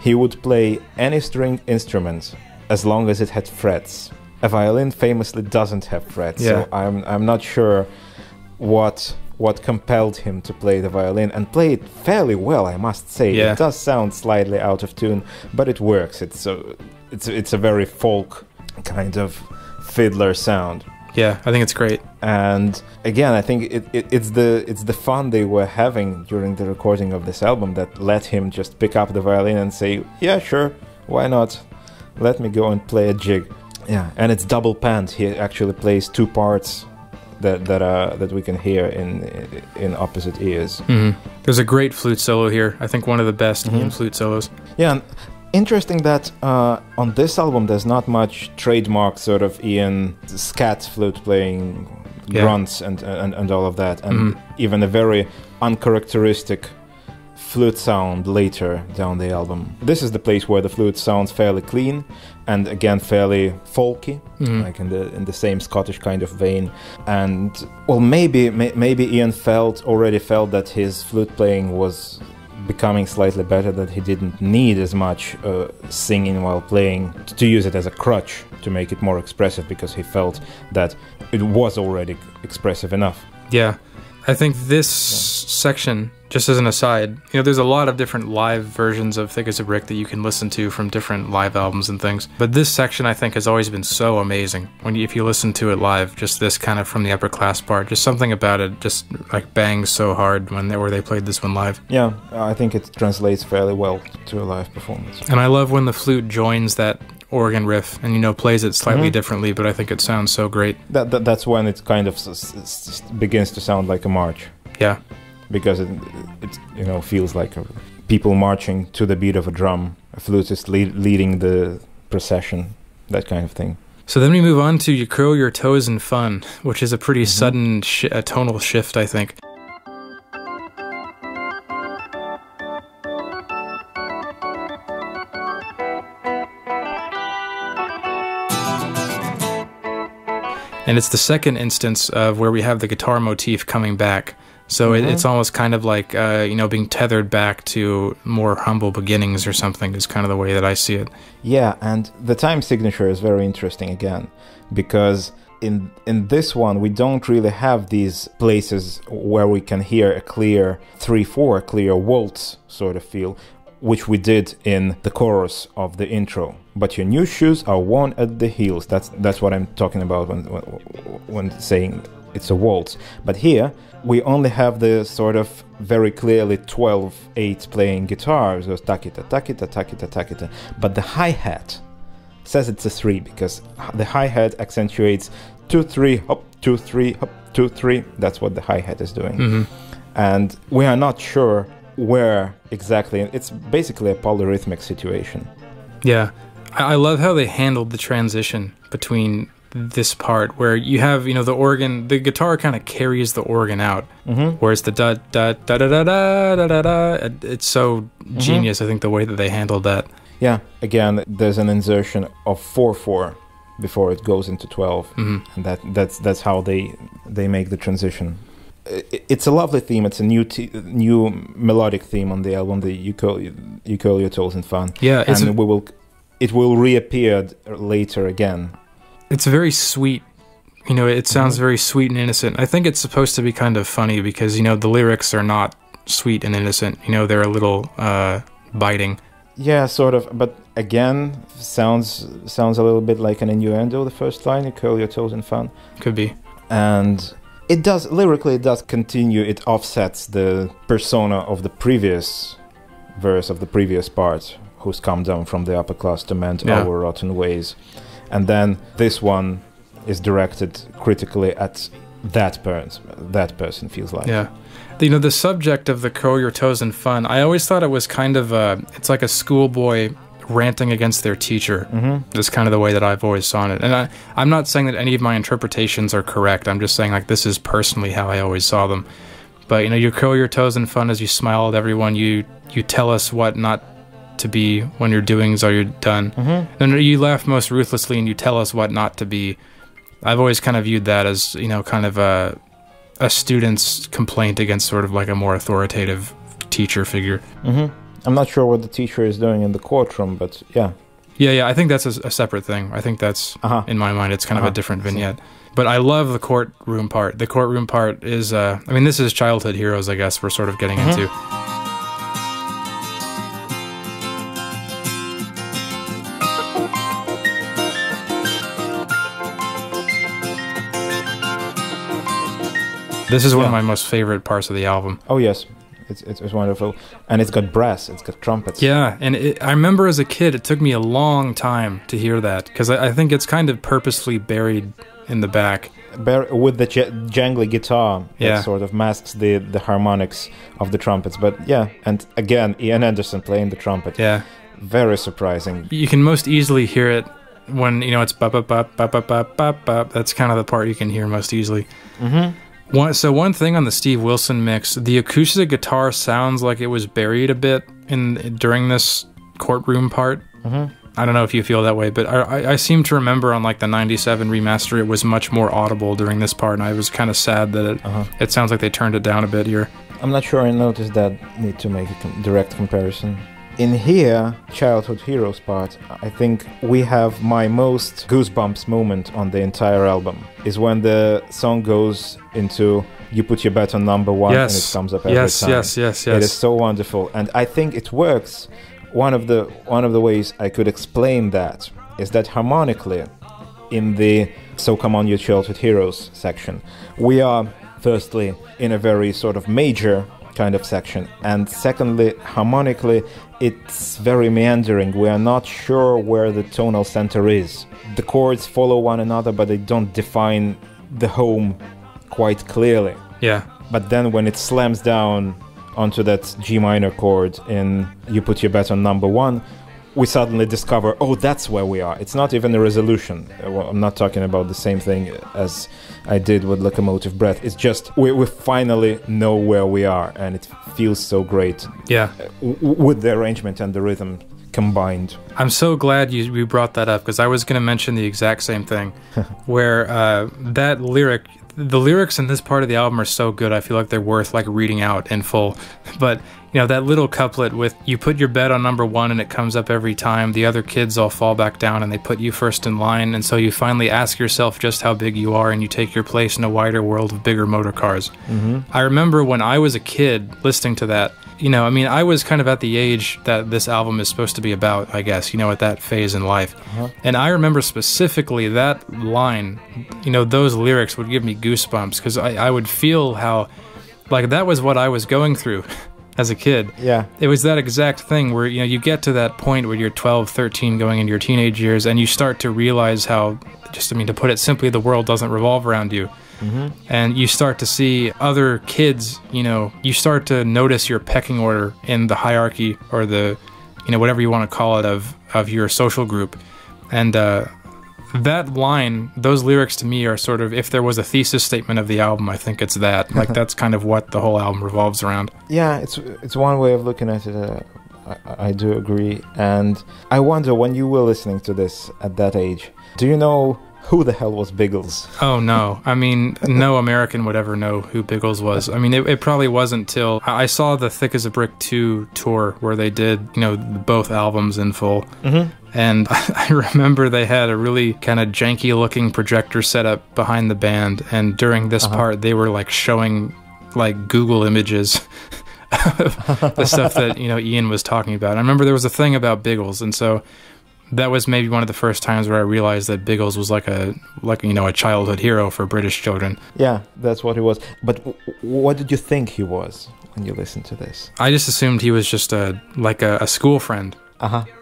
he would play any string instrument as long as it had frets. A violin famously doesn't have frets, so I'm not sure what compelled him to play the violin, and play it fairly well, I must say. Yeah. It does sound slightly out of tune, but it works. It's a very folk kind of fiddler sound. Yeah, I think it's great. And again, I think it's the fun they were having during the recording of this album that let him just pick up the violin and say, yeah, sure, why not? Let me go and play a jig. Yeah, and it's double panned. He actually plays two parts that we can hear in opposite ears. Mm-hmm. There's a great flute solo here. I think one of the best Ian flute solos. Yeah, and interesting that on this album there's not much trademark sort of Ian scat flute playing, grunts and all of that, and even a very uncharacteristic flute sound later down the album. This is the place where the flute sounds fairly clean and again fairly folky, like in the same Scottish kind of vein. And well, maybe Ian already felt that his flute playing was becoming slightly better, that he didn't need as much singing while playing, to use it as a crutch to make it more expressive, because he felt that it was already expressive enough. Yeah, I think this section, just as an aside, there's a lot of different live versions of Thick as a Brick that you can listen to from different live albums and things. But this section, I think, has always been so amazing. If you listen to it live, just this kind of from the upper class part, just something about it just like bangs so hard where they played this one live. Yeah, I think it translates fairly well to a live performance. And I love when the flute joins that organ riff and plays it slightly differently, but I think it sounds so great. That's when it kind of begins to sound like a march. Yeah, because it feels like people marching to the beat of a drum, a flutist leading the procession, that kind of thing. So then we move on to You Curl Your Toes in Fun, which is a pretty sudden tonal shift, I think. And it's the second instance of where we have the guitar motif coming back. So it's almost kind of like, being tethered back to more humble beginnings or something is kind of the way that I see it. Yeah, and the time signature is very interesting again, because in this one we don't really have these places where we can hear a clear 3/4, a clear waltz sort of feel, which we did in the chorus of the intro. But your new shoes are worn at the heels. That's what I'm talking about when saying it's a waltz. But here we only have the sort of very clearly 12/8 playing guitar, so takita, takita, takita, takita. But the hi-hat says it's a 3, because the hi-hat accentuates 2-3, hop, 2-3, hop, 2-3. That's what the hi-hat is doing. And we are not sure where exactly. It's basically a polyrhythmic situation. Yeah, I love how they handled the transition between this part where you have, the organ, the guitar kind of carries the organ out, whereas the da da da da da da da da, it's so genius, I think, the way that they handled that. Yeah, again, there's an insertion of 4/4 before it goes into 12, and that's how they make the transition. It's a lovely theme. It's a new melodic theme on the album, the You Curl Your Toes in Fun. Yeah, and it will reappear later again. It's a very sweet You know, it sounds very sweet and innocent. I think it's supposed to be kind of funny because, you know, the lyrics are not sweet and innocent. You know, they're a little biting. Yeah, sort of. But again, sounds a little bit like an innuendo, the first line, you curl your toes in fun. Could be. And it does, lyrically, it does continue. It offsets the persona of the previous verse, of the previous part, who's come down from the upper class to mend our rotten ways. And then this one is directed critically at that person feels like. Yeah. You know, the subject of the curl your toes in fun, I always thought it was kind of it's like a schoolboy ranting against their teacher. That's kind of the way that I've always saw it. And I'm not saying that any of my interpretations are correct. I'm just saying, like, this is personally how I always saw them. But, you know, you curl your toes in fun as you smile at everyone. You tell us what not to be when your doings are done. And you laugh most ruthlessly and you tell us what not to be. I've always kind of viewed that as, you know, kind of a student's complaint against sort of like a more authoritative teacher figure. I'm not sure what the teacher is doing in the courtroom, but yeah. Yeah, I think that's a separate thing. I think that's, in my mind, it's kind of a different vignette. But I love the courtroom part. The courtroom part is, I mean, this is childhood heroes, I guess, we're sort of getting into. This is one of my most favorite parts of the album. Oh, yes. It's wonderful. And it's got brass, it's got trumpets. Yeah, and I remember as a kid, it took me a long time to hear that, because I think it's kind of purposefully buried in the back. With the jangly guitar that sort of masks the harmonics of the trumpets. But yeah, and again, Ian Anderson playing the trumpet. Yeah. Very surprising. You can most easily hear it when, you know, it's ba-ba-ba-ba-ba-ba-ba-ba. That's kind of the part you can hear most easily. So one thing on the Steve Wilson mix, the acoustic guitar sounds like it was buried a bit during this courtroom part. I don't know if you feel that way, but I seem to remember on like the 97 remaster it was much more audible during this part, and I was kind of sad that it sounds like they turned it down a bit here. I'm not sure I noticed that need to make a direct comparison. In here, Childhood Heroes part, I think we have my most goosebumps moment on the entire album, is when the song goes into you put your bet on number one and it comes up every time. Yes. It is so wonderful, and I think it works. One of the ways I could explain that is that harmonically, in the So Come On You Childhood Heroes section, we are firstly in a very sort of major kind of section, and secondly, harmonically, it's very meandering. We are not sure where the tonal center is. The chords follow one another, but they don't define the home quite clearly. Yeah. But then when it slams down onto that G minor chord in You Put Your Bet on Number One, we suddenly discover, oh, that's where we are. It's not even a resolution. Well, I'm not talking about the same thing as I did with Locomotive Breath. It's just we finally know where we are, and it feels so great. Yeah. With the arrangement and the rhythm combined. I'm so glad you brought that up, because I was going to mention the exact same thing, where that lyric... The lyrics in this part of the album are so good, I feel like they're worth like reading out in full. But, you know, that little couplet with you put your bet on number one and it comes up every time, the other kids all fall back down and they put you first in line, and so you finally ask yourself just how big you are and you take your place in a wider world of bigger motor cars. I remember when I was a kid listening to that, you know, I mean, I was kind of at the age that this album is supposed to be about, I guess, you know, at that phase in life. And I remember specifically that line, you know, those lyrics would give me goosebumps, because I would feel how, like, that was what I was going through as a kid. Yeah. It was that exact thing where, you know, you get to that point where you're 12, 13, going into your teenage years, and you start to realize how, just, I mean, to put it simply, the world doesn't revolve around you. And you start to see other kids, you know, you start to notice your pecking order in the hierarchy, or the, you know, whatever you want to call it, of your social group. And that line, those lyrics to me are sort of, if there was a thesis statement of the album, I think it's that. Like, that's kind of what the whole album revolves around. Yeah, it's one way of looking at it. I do agree. And I wonder, when you were listening to this at that age, do you know who the hell was Biggles? Oh, no. I mean, no American would ever know who Biggles was. I mean, it probably wasn't till I saw the Thick as a Brick 2 tour, where they did, you know, both albums in full. And I remember they had a really kind of janky looking projector set up behind the band, and during this part they were like showing like Google images of the stuff that, you know, Ian was talking about. I remember there was a thing about Biggles, and so that was maybe one of the first times where I realized that Biggles was like a childhood hero for British children. Yeah, that's what he was. But what did you think he was when you listened to this? I just assumed he was just a school friend.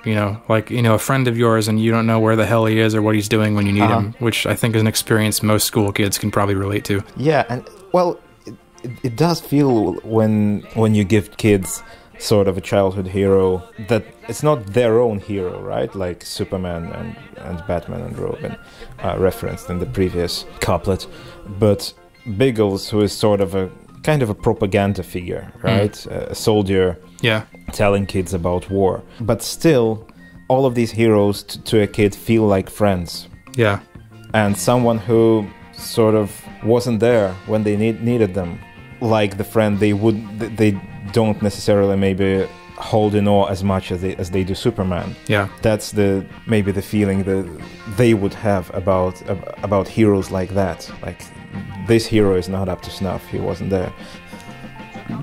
You know, like, you know, a friend of yours and you don't know where the hell he is or what he's doing when you need him, which I think is an experience most school kids can probably relate to. Yeah, and well, it does feel when you give kids sort of a childhood hero that it's not their own hero, right? Like Superman and Batman and Robin referenced in the previous couplet, but Biggles, who is sort of a kind of a propaganda figure, right? A soldier, telling kids about war. But still, all of these heroes to a kid feel like friends. Yeah. And someone who sort of wasn't there when they needed them, like the friend they don't necessarily maybe hold in awe as much as they do Superman. Yeah. That's maybe the feeling that they would have about heroes like that. Like, this hero is not up to snuff. He wasn't there.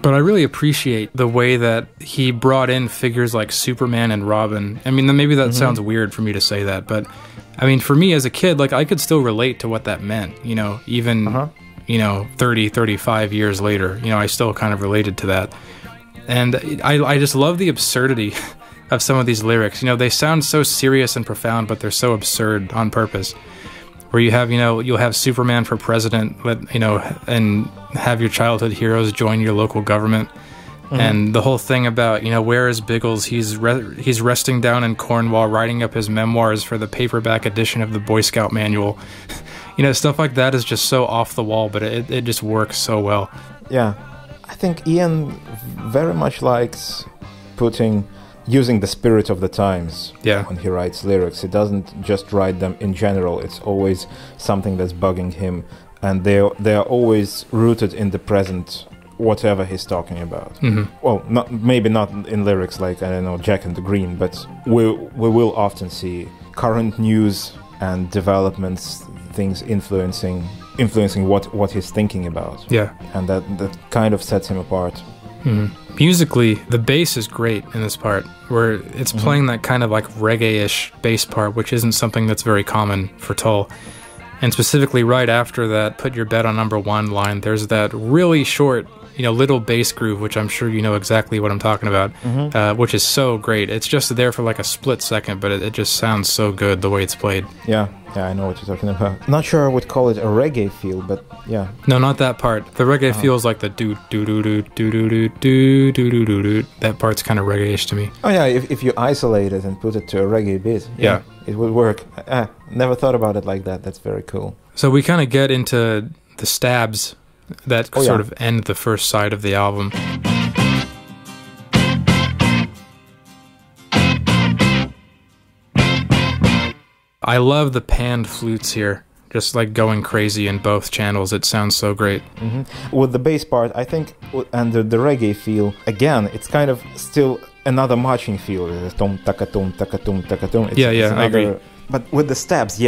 But I really appreciate the way that he brought in figures like Superman and Robin. I mean, maybe that sounds weird for me to say that, but I mean, for me as a kid, like, I could still relate to what that meant, you know, even, you know, 30, 35 years later, you know, I still kind of related to that. And I just love the absurdity of some of these lyrics. You know, they sound so serious and profound, but they're so absurd on purpose. Where you have, you know, you'll have Superman for president, you know, and have your childhood heroes join your local government. And the whole thing about, you know, where is Biggles? He's resting down in Cornwall, writing up his memoirs for the paperback edition of the Boy Scout Manual. You know, stuff like that is just so off the wall, but it just works so well. Yeah. I think Ian very much likes using the spirit of the times when he writes lyrics. He doesn't just write them in general. It's always something that's bugging him, and they are always rooted in the present, whatever he's talking about. Well, maybe not in lyrics like, I don't know, Jack and the Green, but we will often see current news and developments, things influencing what he's thinking about. Yeah, and that kind of sets him apart. Musically, the bass is great in this part, where it's playing that kind of like reggae-ish bass part, which isn't something that's very common for Tull. And specifically right after that "Put Your Bet on Number One" line, there's that really short, you know, little bass groove, which I'm sure you know exactly what I'm talking about, which is so great. It's just there for like a split second, but it just sounds so good the way it's played. Yeah, I know what you're talking about. Not sure I would call it a reggae feel, but yeah. No, not that part. The reggae feels like the do do do do do do do do do do do do. That part's kind of reggae-ish to me. Oh yeah, if you isolate it and put it to a reggae beat, yeah, it would work. Never thought about it like that. That's very cool. So we kind of get into the stabs that sort of end the first side of the album. I love the panned flutes here, just like going crazy in both channels. It sounds so great. With the bass part, I think, and the reggae feel, again, it's kind of still another marching feel. Tom taka tom taka tom taka tom. I agree. But with the stabs,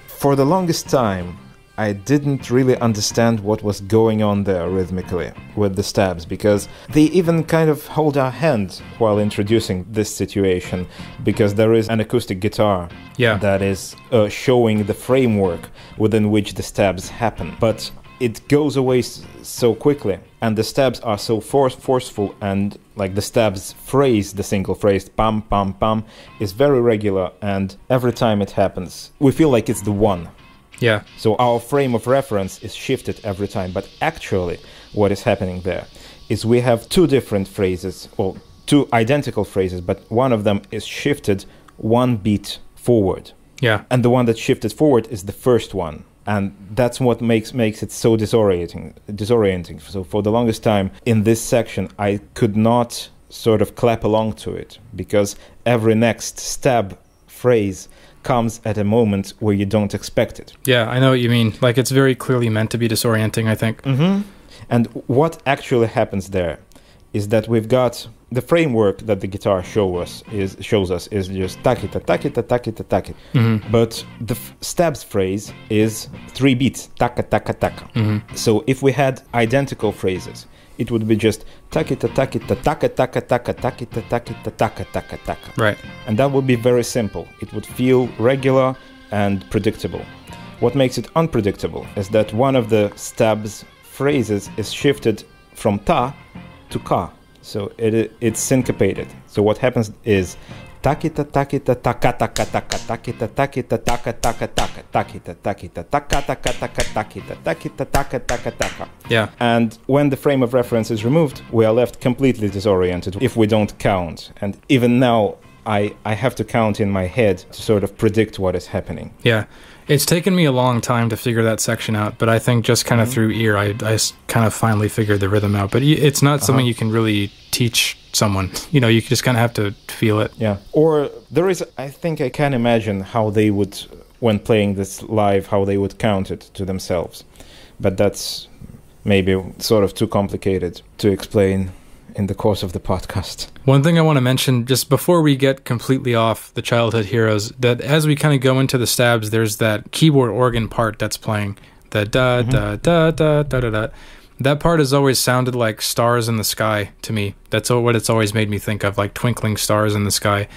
for the longest time, I didn't really understand what was going on there rhythmically with the stabs, because they even kind of hold our hand while introducing this situation, because there is an acoustic guitar that is showing the framework within which the stabs happen. But it goes away so quickly, and the stabs are so forceful, and like the stabs phrase, the single phrase, pam, pam, pam, is very regular, and every time it happens, we feel like it's the one. Yeah. So our frame of reference is shifted every time, but actually what is happening there is we have two different phrases, or two identical phrases, but one of them is shifted one beat forward. Yeah. And the one that shifted forward is the first one. And that's what makes it so disorienting. So for the longest time in this section, I could not sort of clap along to it, because every next stab phrase comes at a moment where you don't expect it. Yeah, I know what you mean. Like, it's very clearly meant to be disorienting, I think. And what actually happens there is that we've got the framework that the guitar shows us is just takita, takita, takita, takita. Mm-hmm. But the stabs phrase is 3 beats, taka, taka, taka. Mm-hmm. So if we had identical phrases, it would be just takita, takita, taka, taka, taka, takita, takita, taka, taka, taka. Right. And that would be very simple. It would feel regular and predictable. What makes it unpredictable is that one of the stabs phrases is shifted from ta to ka. So it's syncopated. So what happens is takita takita taka taka taka takita takita taka taka taka takita takita taka taka taka takita takita taka taka taka. Yeah. And when the frame of reference is removed, we are left completely disoriented if we don't count. And even now, I have to count in my head to sort of predict what is happening. Yeah. It's taken me a long time to figure that section out, but I think just kind of through ear, I kind of finally figured the rhythm out. But it's not something you can really teach someone. You know, you just kind of have to feel it. Yeah. Or there is, I think I can imagine how they would, when playing this live, how they would count it to themselves. But that's maybe sort of too complicated to explain in the course of the podcast. One thing I want to mention, just before we get completely off the childhood heroes, that as we kind of go into the stabs, there's that keyboard organ part that's playing. The da, da, da, da, da, da, da. That part has always sounded like stars in the sky to me. That's what it's always made me think of, like twinkling stars in the sky.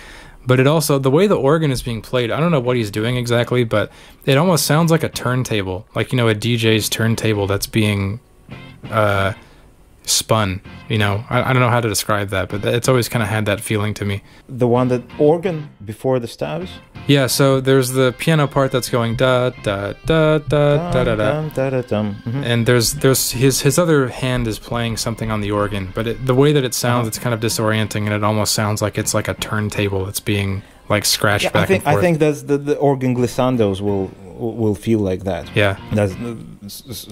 But it also, the way the organ is being played, I don't know what he's doing exactly, but it almost sounds like a turntable. Like, you know, a DJ's turntable that's being spun, you know. I don't know how to describe that, but it's always kind of had that feeling to me. The one that organ before the stabs? Yeah, so there's the piano part that's going da da da da da da da, and there's his other hand is playing something on the organ, but the way that it sounds, it's kind of disorienting, and it almost sounds like it's like a turntable that's being like scratched back and forth. I think that's the organ glissandos will feel like that. Yeah, that's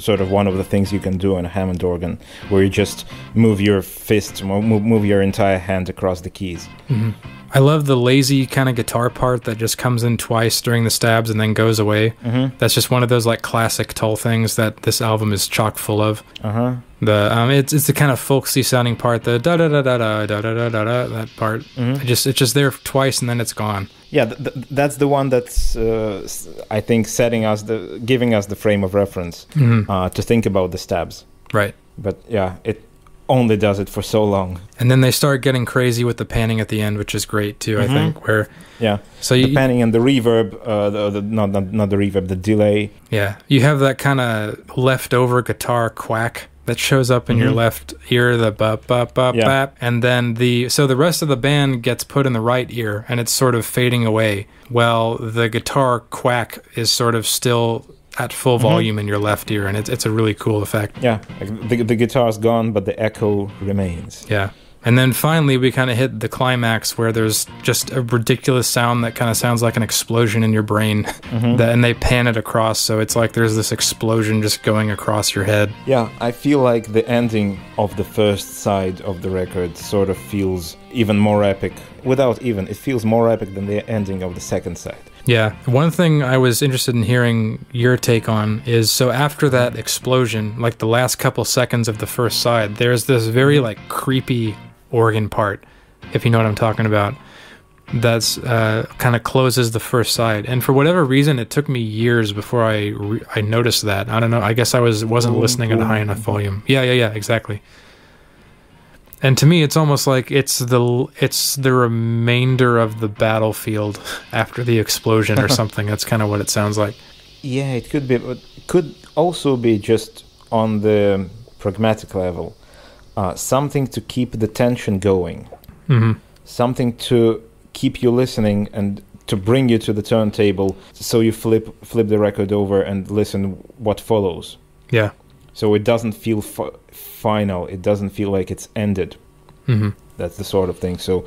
sort of one of the things you can do on a Hammond organ, where you just move your fist, move your entire hand across the keys. Mm-hmm. I love the lazy kind of guitar part that just comes in twice during the stabs and then goes away. Mm-hmm. That's just one of those like classic Tull things that this album is chock full of. It's the kind of folksy sounding part, the da da da da da da da da da, that part. Mm-hmm. It's just there twice and then it's gone. Yeah, that's the one that's I think giving us the frame of reference to think about the stabs. Right. But yeah, it only does it for so long. And then they start getting crazy with the panning at the end, which is great too. I think so the panning and the reverb, not the reverb, the delay. Yeah, you have that kind of leftover guitar quack that shows up in your left ear, the bop bop bop bop, and then the rest of the band gets put in the right ear, and it's sort of fading away. Well, the guitar quack is sort of still at full volume in your left ear, and it's a really cool effect. Yeah, the guitar's gone, but the echo remains. Yeah. And then finally we kind of hit the climax where there's just a ridiculous sound that kind of sounds like an explosion in your brain, and they pan it across, so it's like there's this explosion just going across your head. Yeah, I feel like the ending of the first side of the record sort of feels even more epic. It feels more epic than the ending of the second side. Yeah, one thing I was interested in hearing your take on is, so after that explosion, like the last couple seconds of the first side, there's this very like creepy organ part, if you know what I'm talking about, that's kind of closes the first side. And for whatever reason, it took me years before I noticed that. I don't know, I guess I wasn't listening at a high enough volume. Yeah, exactly. And to me, it's almost like it's the remainder of the battlefield after the explosion or something. That's kind of what it sounds like. Yeah, it could be, but it could also be just on the pragmatic level, something to keep the tension going, something to keep you listening and to bring you to the turntable, so you flip the record over and listen what follows. Yeah. So it doesn't feel final. It doesn't feel like it's ended. That's the sort of thing. So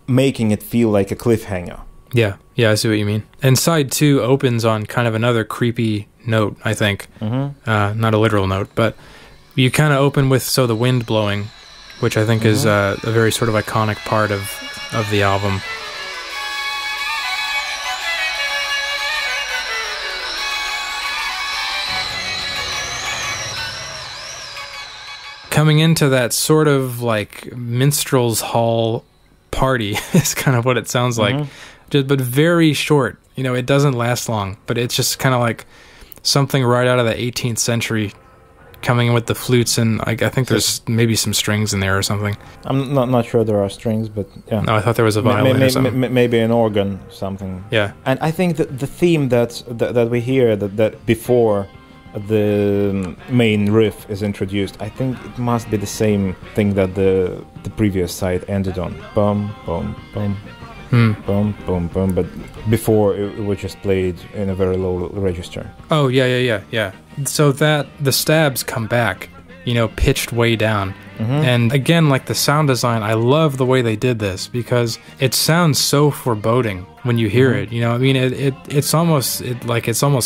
making it feel like a cliffhanger. Yeah, I see what you mean. And side 2 opens on kind of another creepy note, I think. Not a literal note, but you kind of open with the wind blowing, which I think is a very sort of iconic part of the album. coming into that sort of like minstrel's hall party is kind of what it sounds like, but very short. You know, it doesn't last long, but it's just kind of like something right out of the 18th century, coming in with the flutes, and I think there's maybe some strings in there or something. I'm not sure there are strings, but yeah. No, I thought there was a violin or something. Maybe an organ, something. Yeah. And I think that the theme that we hear that before the main riff is introduced, I think it must be the same thing that the previous side ended on. Bum, bum, bum. Boom, boom, boom. But before it was just played in a very low register. Oh, yeah. So that the stabs come back, you know, pitched way down. And again, like the sound design, I love the way they did this because it sounds so foreboding when you hear it. You know, I mean, it's almost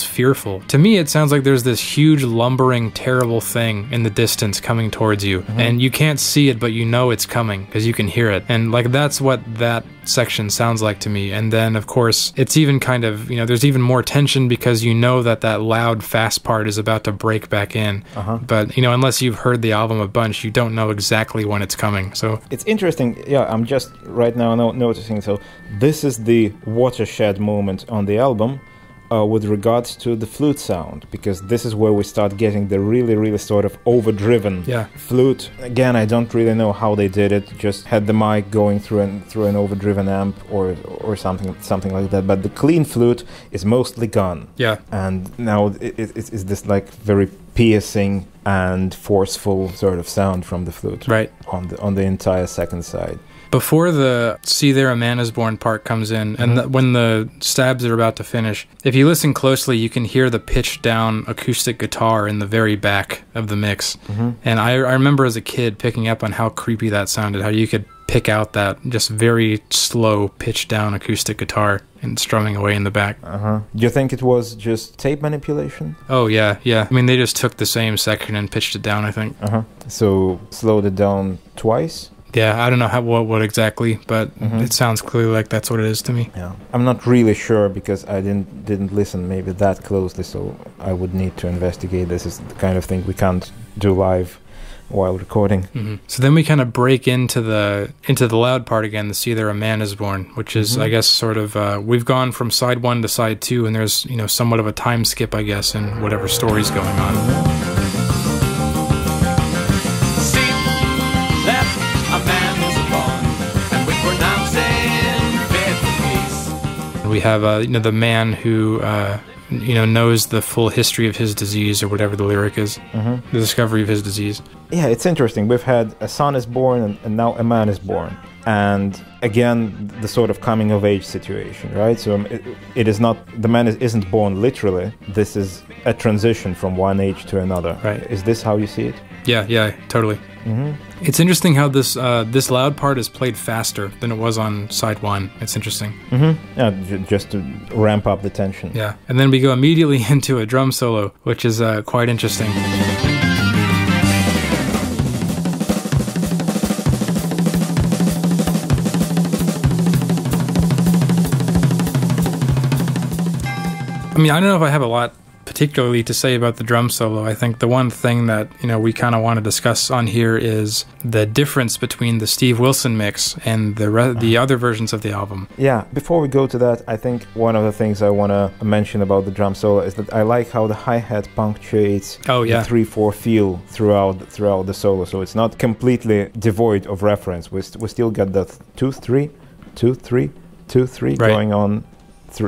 fearful. To me, it sounds like there's this huge, lumbering, terrible thing in the distance coming towards you, and you can't see it, but you know it's coming because you can hear it. And like that's what that section sounds like to me. And then, of course, it's even kind of, you know, there's even more tension because you know that loud, fast part is about to break back in. But, you know, unless you've heard the album a bunch, you don't know exactly when it's coming. So it's interesting. Yeah, I'm just right now noticing. So this is the watershed moment on the album with regards to the flute sound, because this is where we start getting the really sort of overdriven flute. Again, I don't really know how they did it. Just had the mic going through an overdriven amp or something like that. But the clean flute is mostly gone. Yeah, and now it's this like very piercing and forceful sort of sound from the flute. Right on the entire second side. Before the "See There a Man Is Born" part comes in, and when the stabs are about to finish, if you listen closely, you can hear the pitched down acoustic guitar in the very back of the mix. And I remember as a kid picking up on how creepy that sounded, how you could pick out that just very slow pitched down acoustic guitar and strumming away in the back. Do you think it was just tape manipulation? Oh, yeah. I mean, they just took the same section and pitched it down, I think. So slowed it down twice? Yeah, I don't know what exactly, but it sounds clearly like that's what it is to me. Yeah, I'm not really sure because I didn't listen maybe that closely, so I would need to investigate. This is the kind of thing we can't do live while recording. So then we kind of break into the loud part again, the "See There a Man Is Born," which is I guess sort of we've gone from side 1 to side 2, and there's, you know, somewhat of a time skip, I guess, in whatever story's going on. We have, you know, the man who, you know, knows the full history of his disease, or whatever the lyric is, the discovery of his disease. Yeah, it's interesting. We've had a son is born, and now a man is born. And again, the sort of coming of age situation, right? So it is not, the man isn't born literally. This is a transition from one age to another. Right. Is this how you see it? Yeah, totally. It's interesting how this loud part is played faster than it was on side 1. It's interesting. Yeah, just to ramp up the tension. Yeah, and then we go immediately into a drum solo, which is quite interesting. I mean, I don't know if I have a lot particularly to say about the drum solo. I think the one thing that, you know, we kind of want to discuss on here is the difference between the Steve Wilson mix and the other versions of the album. Yeah, before we go to that, I think one of the things I want to mention about the drum solo is that I like how the hi-hat punctuates the 3/4 feel throughout the solo, so it's not completely devoid of reference. We still get that 2-3, 2-3, 2-3 going on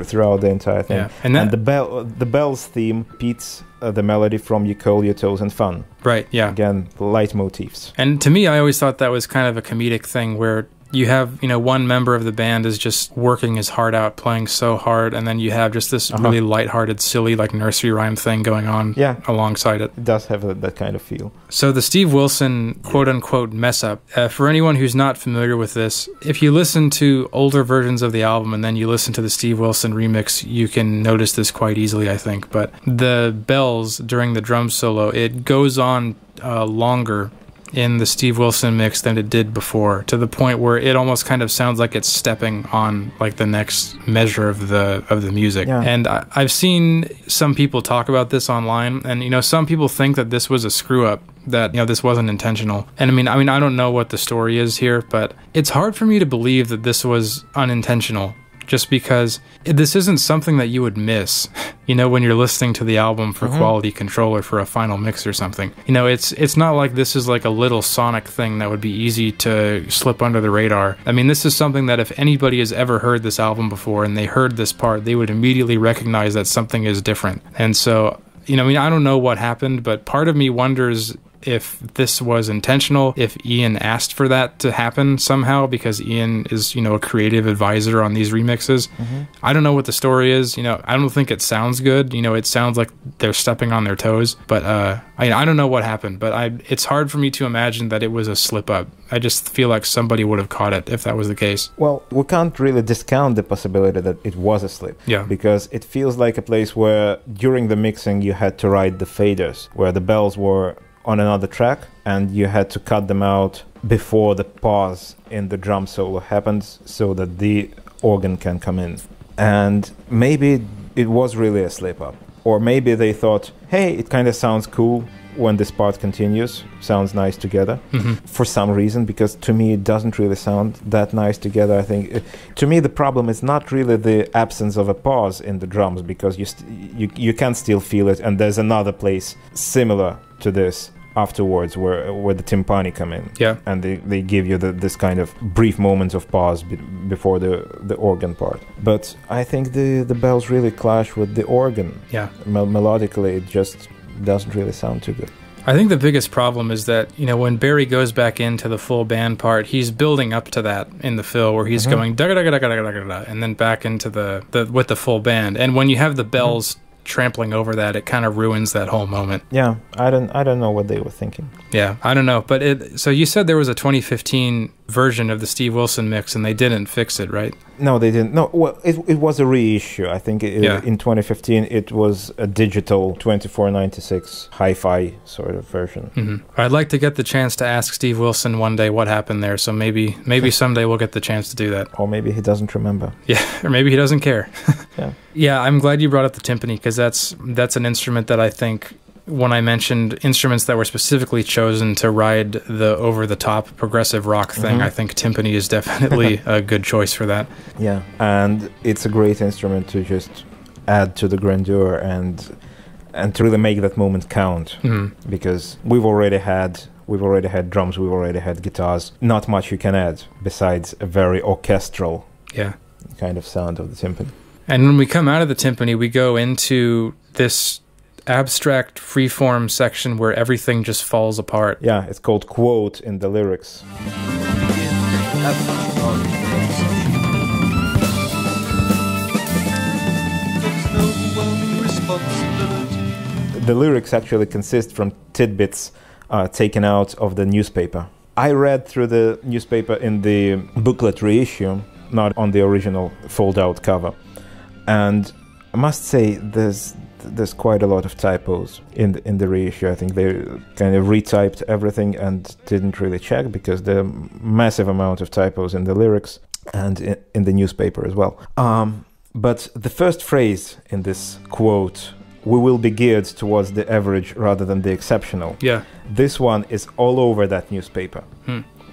throughout the entire thing. Yeah. And the bells theme repeats the melody from You Curl Your Toes and Fun. Right, yeah. Again, leitmotifs. And to me, I always thought that was kind of a comedic thing where you have, you know, one member of the band is just working his heart out, playing so hard, and then you have just this really lighthearted, silly, like nursery rhyme thing going on alongside it. It does have that kind of feel. So the Steve Wilson quote-unquote mess-up, for anyone who's not familiar with this, if you listen to older versions of the album and then you listen to the Steve Wilson remix, you can notice this quite easily, I think. But the bells during the drum solo, it goes on longer in the Steve Wilson mix than it did before, to the point where it almost kind of sounds like it's stepping on like the next measure of the music. Yeah. And I've seen some people talk about this online, and you know, some people think that this was a screw up, that you know, this wasn't intentional. And I mean I don't know what the story is here, but it's hard for me to believe that this was unintentional, just because this isn't something that you would miss, you know, when you're listening to the album for quality control or for a final mix or something. You know, it's not like this is like a little sonic thing that would be easy to slip under the radar. I mean, this is something that if anybody has ever heard this album before and they heard this part, they would immediately recognize that something is different. And so, you know, I mean, I don't know what happened, but part of me wonders if this was intentional, if Ian asked for that to happen somehow, because Ian is, you know, a creative advisor on these remixes. I don't know what the story is. You know, I don't think it sounds good. You know, it sounds like they're stepping on their toes, but I don't know what happened, but it's hard for me to imagine that it was a slip up. I just feel like somebody would have caught it if that was the case. Well, we can't really discount the possibility that it was a slip. Yeah. Because it feels like a place where during the mixing you had to write the faders, where the bells were on another track and you had to cut them out before the pause in the drum solo happens so that the organ can come in. And maybe it was really a slip up. Or maybe they thought, hey, it kind of sounds cool when this part continues, sounds nice together, for some reason, because to me it doesn't really sound that nice together. I think, to me, the problem is not really the absence of a pause in the drums, because you can still feel it, and there's another place similar to this afterwards where the timpani come in, and they give you this kind of brief moments of pause before the organ part. But I think the bells really clash with the organ. Melodically it just doesn't really sound too good. I think the biggest problem is that, you know, when Barry goes back into the full band part, he's building up to that in the fill, where he's going da da da da da da da, and then back into the with the full band. And when you have the bells trampling over that, it kind of ruins that whole moment. Yeah, I don't know what they were thinking. Yeah, I don't know. But so you said there was a 2015 version of the Steve Wilson mix and they didn't fix it, right? No, they didn't. No, well, it was a reissue. I think in 2015 it was a digital 2496 hi-fi sort of version. I'd like to get the chance to ask Steve Wilson one day what happened there, so maybe someday we'll get the chance to do that. Or maybe he doesn't remember. Yeah, or maybe he doesn't care. Yeah, I'm glad you brought up the timpani, because that's an instrument that I think, when I mentioned instruments that were specifically chosen to ride the over-the-top progressive rock thing, I think timpani is definitely a good choice for that. Yeah, and it's a great instrument to just add to the grandeur and to really make that moment count, because we've already had drums, we've already had guitars. Not much you can add besides a very orchestral kind of sound of the timpani. And when we come out of the timpani, we go into this abstract freeform section where everything just falls apart. Yeah, it's called quote in the lyrics. The lyrics actually consist from tidbits taken out of the newspaper. I read through the newspaper in the booklet reissue, not on the original fold-out cover. And I must say there's quite a lot of typos in the reissue. I think they kind of retyped everything and didn't really check, because there are massive amount of typos in the lyrics and in the newspaper as well. But the first phrase in this quote, "We will be geared towards the average rather than the exceptional." Yeah. This one is all over that newspaper.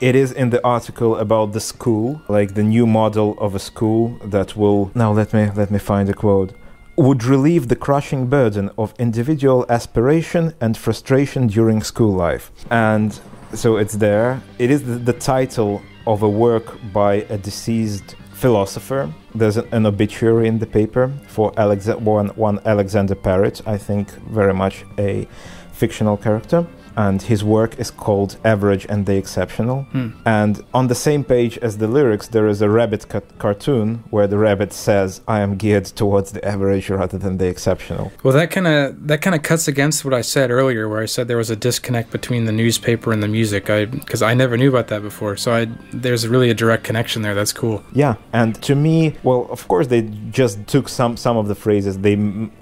It is in the article about the school, like the new model of a school that will... Now let me find a quote. "Would relieve the crushing burden of individual aspiration and frustration during school life." And so it's there. It is the title of a work by a deceased philosopher. There's an obituary in the paper for one Alexander Parrott, I think very much a fictional character. And his work is called Average and the Exceptional. And on the same page as the lyrics, there is a rabbit cartoon where the rabbit says, "I am geared towards the average rather than the exceptional." Well, that kind of cuts against what I said earlier, where I said there was a disconnect between the newspaper and the music, because I never knew about that before. So there's really a direct connection there. That's cool. Yeah, and to me, well, of course, they just took some of the phrases, they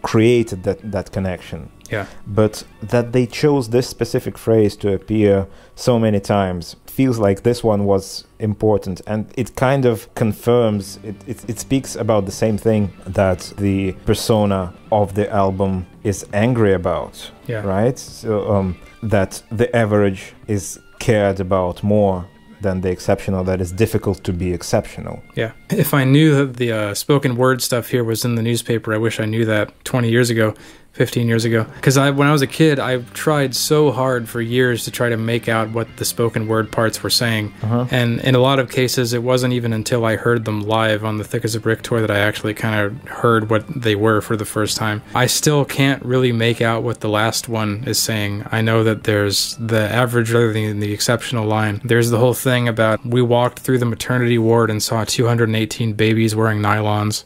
created that connection. Yeah. But that they chose this specific phrase to appear so many times feels like this one was important, and it kind of confirms, it speaks about the same thing that the persona of the album is angry about, right? So that the average is cared about more than the exceptional, that it's difficult to be exceptional. Yeah. If I knew that the spoken word stuff here was in the newspaper, I wish I knew that 20 years ago. 15 years ago, because when I was a kid, I tried so hard for years to try to make out what the spoken word parts were saying, and in a lot of cases it wasn't even until I heard them live on the Thick as a Brick tour that I actually kind of heard what they were for the first time. I still can't really make out what the last one is saying. I know that there's the average rather than the exceptional line. There's the whole thing about we walked through the maternity ward and saw 218 babies wearing nylons.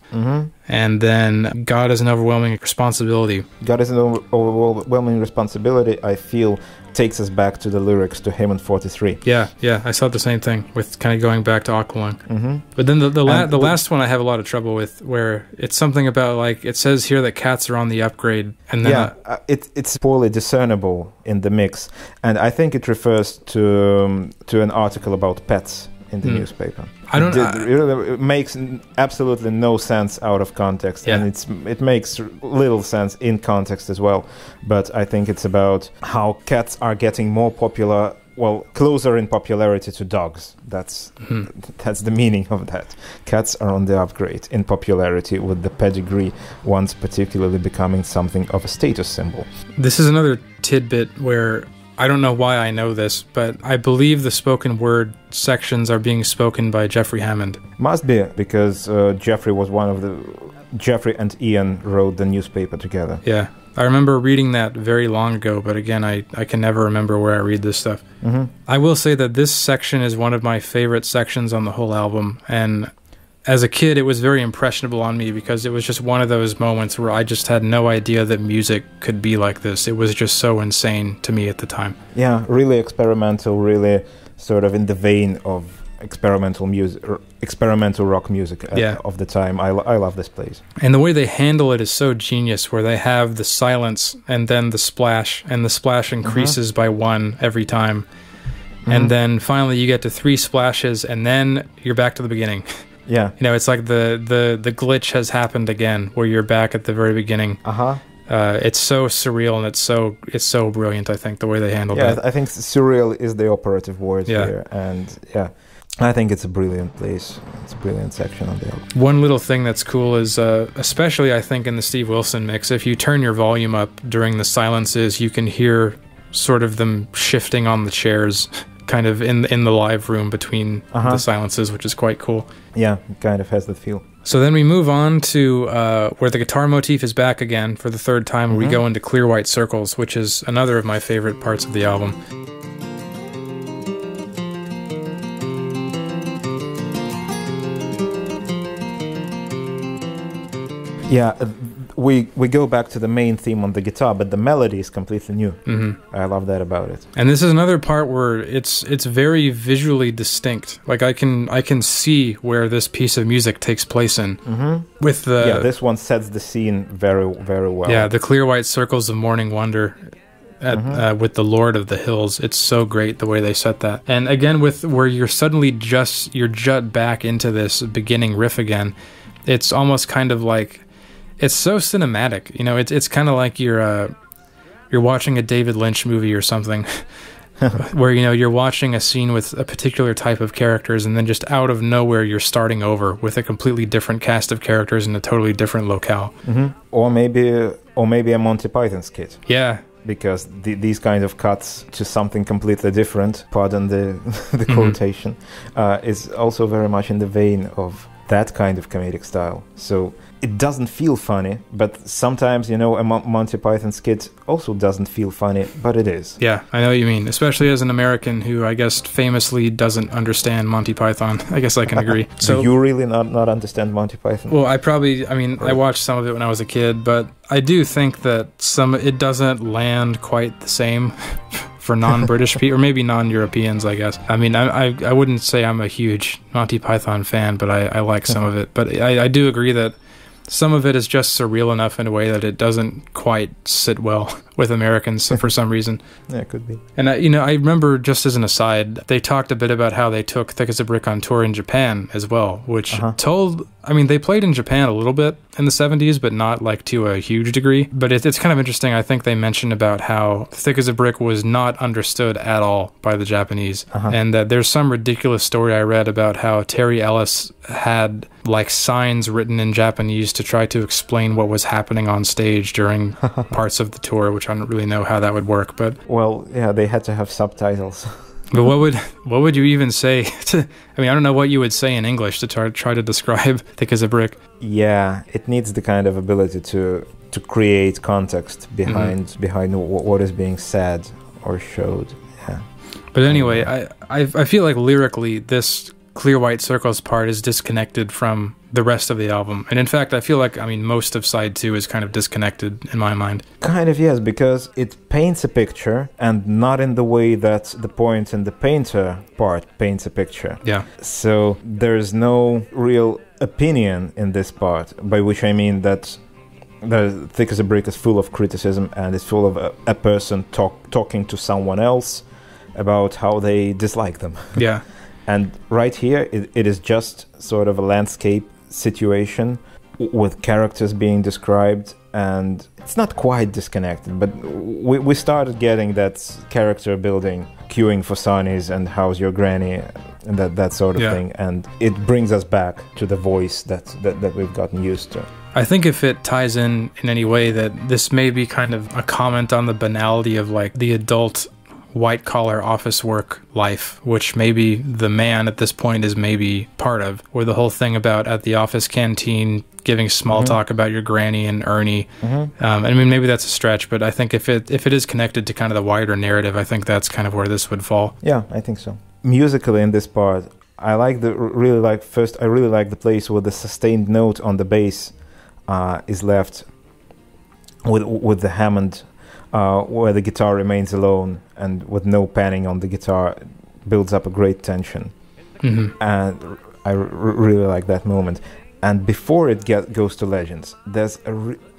And then God is an overwhelming responsibility. God is an overwhelming responsibility, I feel, takes us back to the lyrics to Hymn 43. Yeah, I saw the same thing with kind of going back to Aqualung. But then the last one I have a lot of trouble with, where it's something about, like, it says here that cats are on the upgrade. And then it's poorly discernible in the mix. And I think it refers to an article about pets in the newspaper. It makes absolutely no sense out of context, and it makes little sense in context as well. But I think it's about how cats are getting more popular, well, closer in popularity to dogs. That's the meaning of that. Cats are on the upgrade in popularity, with the pedigree ones particularly becoming something of a status symbol. This is another tidbit where I don't know why I know this, but I believe the spoken word sections are being spoken by Jeffrey Hammond. Must be, because Jeffrey and Ian wrote the newspaper together. Yeah. I remember reading that very long ago, but again, I can never remember where I read this stuff. I will say that this section is one of my favorite sections on the whole album, and as a kid, it was very impressionable on me because it was just one of those moments where I just had no idea that music could be like this. It was just so insane to me at the time. Yeah, really experimental, really sort of in the vein of experimental music, experimental rock music of the time. I love this place. And the way they handle it is so genius, where they have the silence and then the splash, and the splash increases by one every time. And then finally you get to 3 splashes, and then you're back to the beginning. Yeah. You know, it's like the glitch has happened again, where you're back at the very beginning. It's so surreal, and it's so brilliant, I think, the way they handled it. Yeah, I think surreal is the operative word here. And I think it's a brilliant place. It's a brilliant section of the album. One little thing that's cool is, especially I think in the Steve Wilson mix, if you turn your volume up during the silences, you can hear sort of them shifting on the chairs, kind of in the live room between the silences, which is quite cool. Yeah, it kind of has that feel. So then we move on to where the guitar motif is back again for the third time, where we go into Clear White Circles, which is another of my favorite parts of the album. Yeah, we go back to the main theme on the guitar, but the melody is completely new. I love that about it. And this is another part where it's very visually distinct. Like I can see where this piece of music takes place in. With the this one sets the scene very, very well. Yeah, the Clear White Circles of Morning Wonder. With the Lord of the Hills, it's so great the way they set that. And again, with where you're suddenly you're jut back into this beginning riff again, it's almost kind of like, it's so cinematic, you know. It's kind of like you're watching a David Lynch movie or something, where you're watching a scene with a particular type of characters, and then just out of nowhere you're starting over with a completely different cast of characters in a totally different locale. Or maybe a Monty Python skit. Yeah. Because these kind of cuts to something completely different, pardon the quotation, is also very much in the vein of that kind of comedic style. So it doesn't feel funny, but sometimes, a Monty Python skit also doesn't feel funny, but it is. Yeah, I know what you mean, especially as an American who, I guess, famously doesn't understand Monty Python. I guess I can agree. So, do you really not understand Monty Python? Well, I watched some of it when I was a kid, but I do think that it doesn't land quite the same for non-British people, or maybe non-Europeans, I guess. I mean, I wouldn't say I'm a huge Monty Python fan, but I like some of it. But I do agree that some of it is just surreal enough in a way that it doesn't quite sit well with Americans for some reason. Yeah, it could be. And I remember, just as an aside, they talked a bit about how they took Thick as a Brick on tour in Japan as well, which they played in Japan a little bit in the 70s, but not like to a huge degree. But it's kind of interesting. I think they mentioned about how Thick as a Brick was not understood at all by the Japanese, and that there's some ridiculous story I read about how Terry Ellis had like signs written in Japanese to try to explain what was happening on stage during parts of the tour, which I don't really know how that would work. But well, yeah, they had to have subtitles. But what would you even say to, I don't know what you would say in English to try to describe Thick as a Brick. Yeah, it needs the kind of ability to create context behind what is being said or showed. Yeah. But anyway, I feel like lyrically this Clear White Circles part is disconnected from the rest of the album. And in fact, I feel like, most of side 2 is kind of disconnected in my mind. Kind of, yes, because it paints a picture, and not in the way that the Point and the Painter part paints a picture. Yeah. So there's no real opinion in this part, by which I mean that the Thick as a Brick is full of criticism, and it's full of a person talking to someone else about how they dislike them. Yeah. And right here, it is just sort of a landscape situation with characters being described, and it's not quite disconnected, but we started getting that character building, queuing for Sonny's and How's Your Granny, and that sort of thing, and it brings us back to the voice that we've gotten used to. I think if it ties in any way, that this may be kind of a comment on the banality of like the adult white-collar office work life, which maybe the man at this point is maybe part of, or the whole thing about at the office canteen giving small talk about your granny and Ernie. Maybe that's a stretch, but I think if it is connected to kind of the wider narrative, I think that's kind of where this would fall. Yeah, I think so. Musically in this part, I really like the place where the sustained note on the bass is left with the Hammond, where the guitar remains alone and with no panning on the guitar, builds up a great tension. And I really like that moment. And before it goes to Legends, there's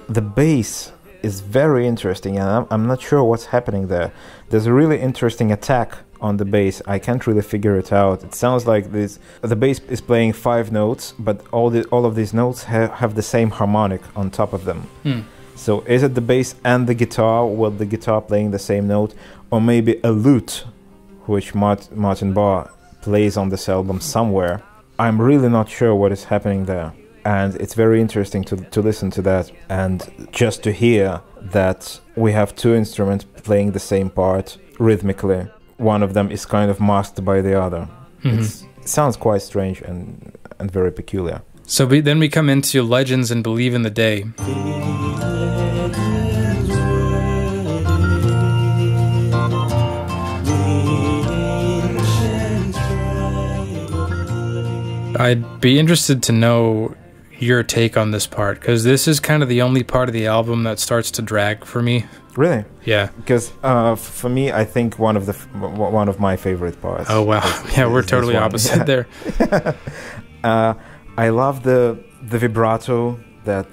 the bass is very interesting, and I'm not sure what's happening there. There's a really interesting attack on the bass. I can't really figure it out. It sounds like the bass is playing 5 notes, but all of these notes have the same harmonic on top of them. So is it the bass and the guitar, with the guitar playing the same note, or maybe a lute, which Martin Barre plays on this album somewhere? I'm really not sure what is happening there. And it's very interesting to listen to that, and just to hear that we have 2 instruments playing the same part rhythmically. One of them is kind of masked by the other. It sounds quite strange and very peculiar. So then we come into Legends and Believe in the Day. I'd be interested to know your take on this part, because this is kind of the only part of the album that starts to drag for me. Really? Yeah. Because for me, I think one of my favorite parts. Oh wow! Yeah, we're totally opposite there. I love the vibrato that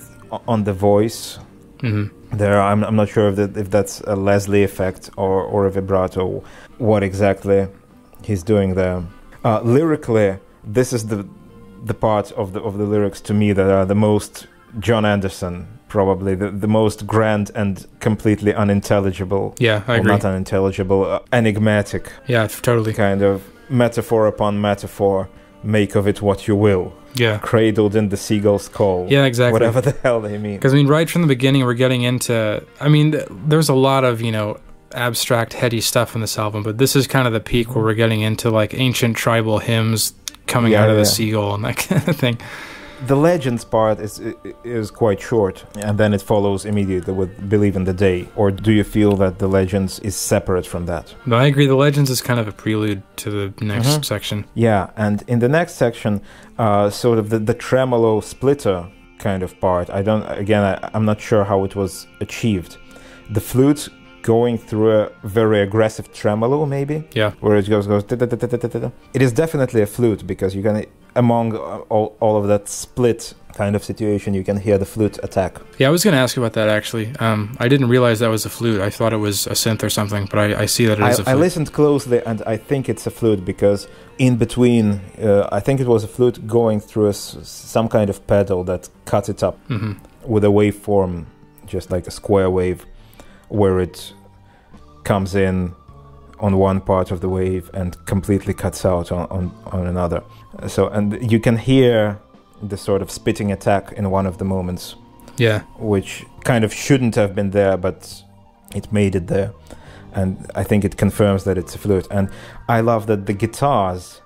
on the voice. There, I'm not sure if that's a Leslie effect or a vibrato. What exactly he's doing there? Lyrically, this is the part of the lyrics to me that are the most John Anderson, probably the most grand and completely unintelligible. Yeah, I agree. Not unintelligible, enigmatic. Yeah, totally. Kind of metaphor upon metaphor. Make of it what you will. Yeah. Cradled in the seagull's call. Yeah, exactly. Whatever the hell they mean. Because right from the beginning, we're getting into. There's a lot of abstract, heady stuff in this album, but this is kind of the peak where we're getting into like ancient tribal hymns coming out of the seagull and that kind of thing. The Legends part is quite short, and then it follows immediately with Believe in the Day. Or do you feel that the Legends is separate from that? No, I agree. The Legends is kind of a prelude to the next section. Yeah, and in the next section, sort of the tremolo splitter kind of part. I'm not sure how it was achieved. The flute going through a very aggressive tremolo, maybe. Yeah. Where it goes. It is definitely a flute, because you're gonna among all of that split kind of situation, you can hear the flute attack. Yeah, I was going to ask you about that, actually. I didn't realize that was a flute. I thought it was a synth or something, but I see that it is a flute. I listened closely, and I think it's a flute, because in between, I think it was a flute going through some kind of pedal that cut it up with a waveform, just like a square wave, where it comes in on one part of the wave and completely cuts out on another. So, and you can hear the sort of spitting attack in one of the moments. Yeah. Which kind of shouldn't have been there, but it made it there. And I think it confirms that it's a flute. And I love that the guitars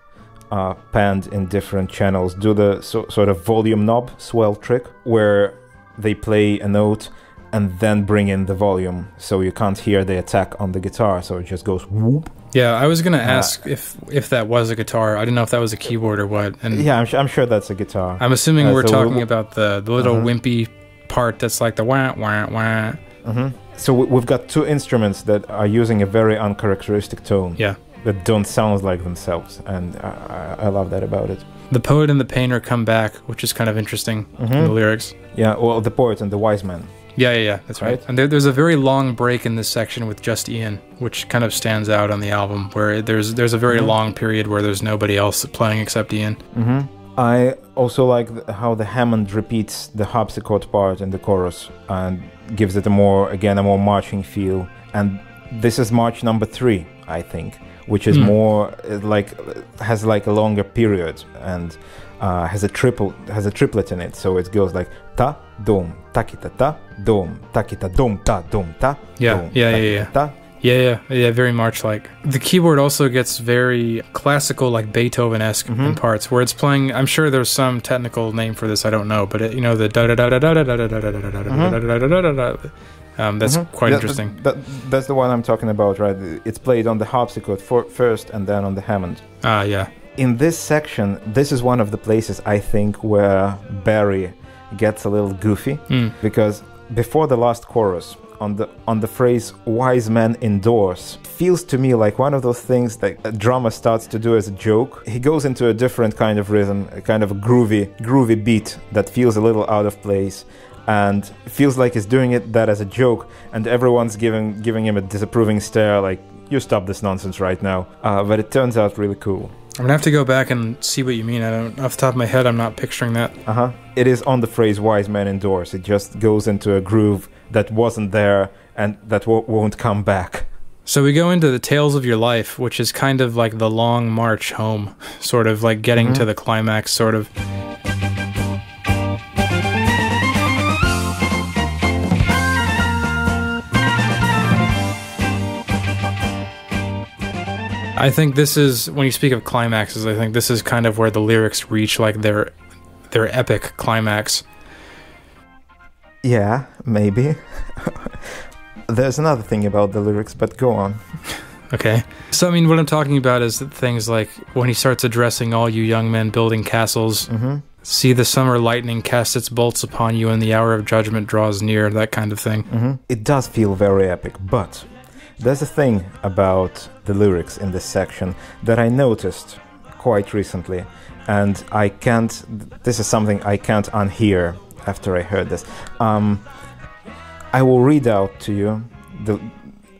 are panned in different channels, do the sort of volume knob swell trick, where they play a note and then bring in the volume, so you can't hear the attack on the guitar, so it just goes whoop. Yeah, I was gonna ask if that was a guitar. I didn't know if that was a keyboard or what. And yeah, I'm sure that's a guitar. I'm assuming we're talking about the little wimpy part that's like the wah wah wah. So we've got two instruments that are using a very uncharacteristic tone. Yeah. That don't sound like themselves, and I love that about it. The poet and the painter come back, which is kind of interesting in the lyrics. Yeah, well, the poet and the wise man. Yeah, that's right. And there's a very long break in this section with just Ian, which kind of stands out on the album, where there's a very long period where there's nobody else playing except Ian. I also like how the Hammond repeats the harpsichord part in the chorus and gives it a more marching feel. And this is march number 3, I think, which is more has a longer period and has a triplet in it. So it goes like ta dom takita ta dom takita dom ta dom ta. Yeah, very March-like. The keyboard also gets very classical, like Beethoven-esque in parts, where it's playing. I'm sure there's some technical name for this, I don't know, but the da da da da da da da da da da da da da. That's quite interesting. That's the one I'm talking about, right? It's played on the harpsichord first, and then on the Hammond. Yeah. In this section, this is one of the places I think where Barry gets a little goofy, because before the last chorus, on the phrase "wise man indoors," feels to me like one of those things that a drummer starts to do as a joke. He goes into a different kind of rhythm, a kind of a groovy beat that feels a little out of place, and feels like he's doing that as a joke, and everyone's giving him a disapproving stare, like, you stop this nonsense right now. But it turns out really cool. I'm gonna have to go back and see what you mean. Off the top of my head, I'm not picturing that. It is on the phrase "wise man indoors." It just goes into a groove that wasn't there and that won't come back. So we go into the Tales of Your Life, which is kind of like the long march home, sort of like getting to the climax, sort of. I think this is, when you speak of climaxes, I think this is kind of where the lyrics reach like their epic climax. Yeah, maybe. There's another thing about the lyrics, but go on. Okay. So, I mean, what I'm talking about is things like when he starts addressing all you young men building castles, see the summer lightning cast its bolts upon you and the hour of judgment draws near, that kind of thing. It does feel very epic, but there's a thing about the lyrics in this section that I noticed quite recently, and this is something I can't unhear after I heard this. I will read out to you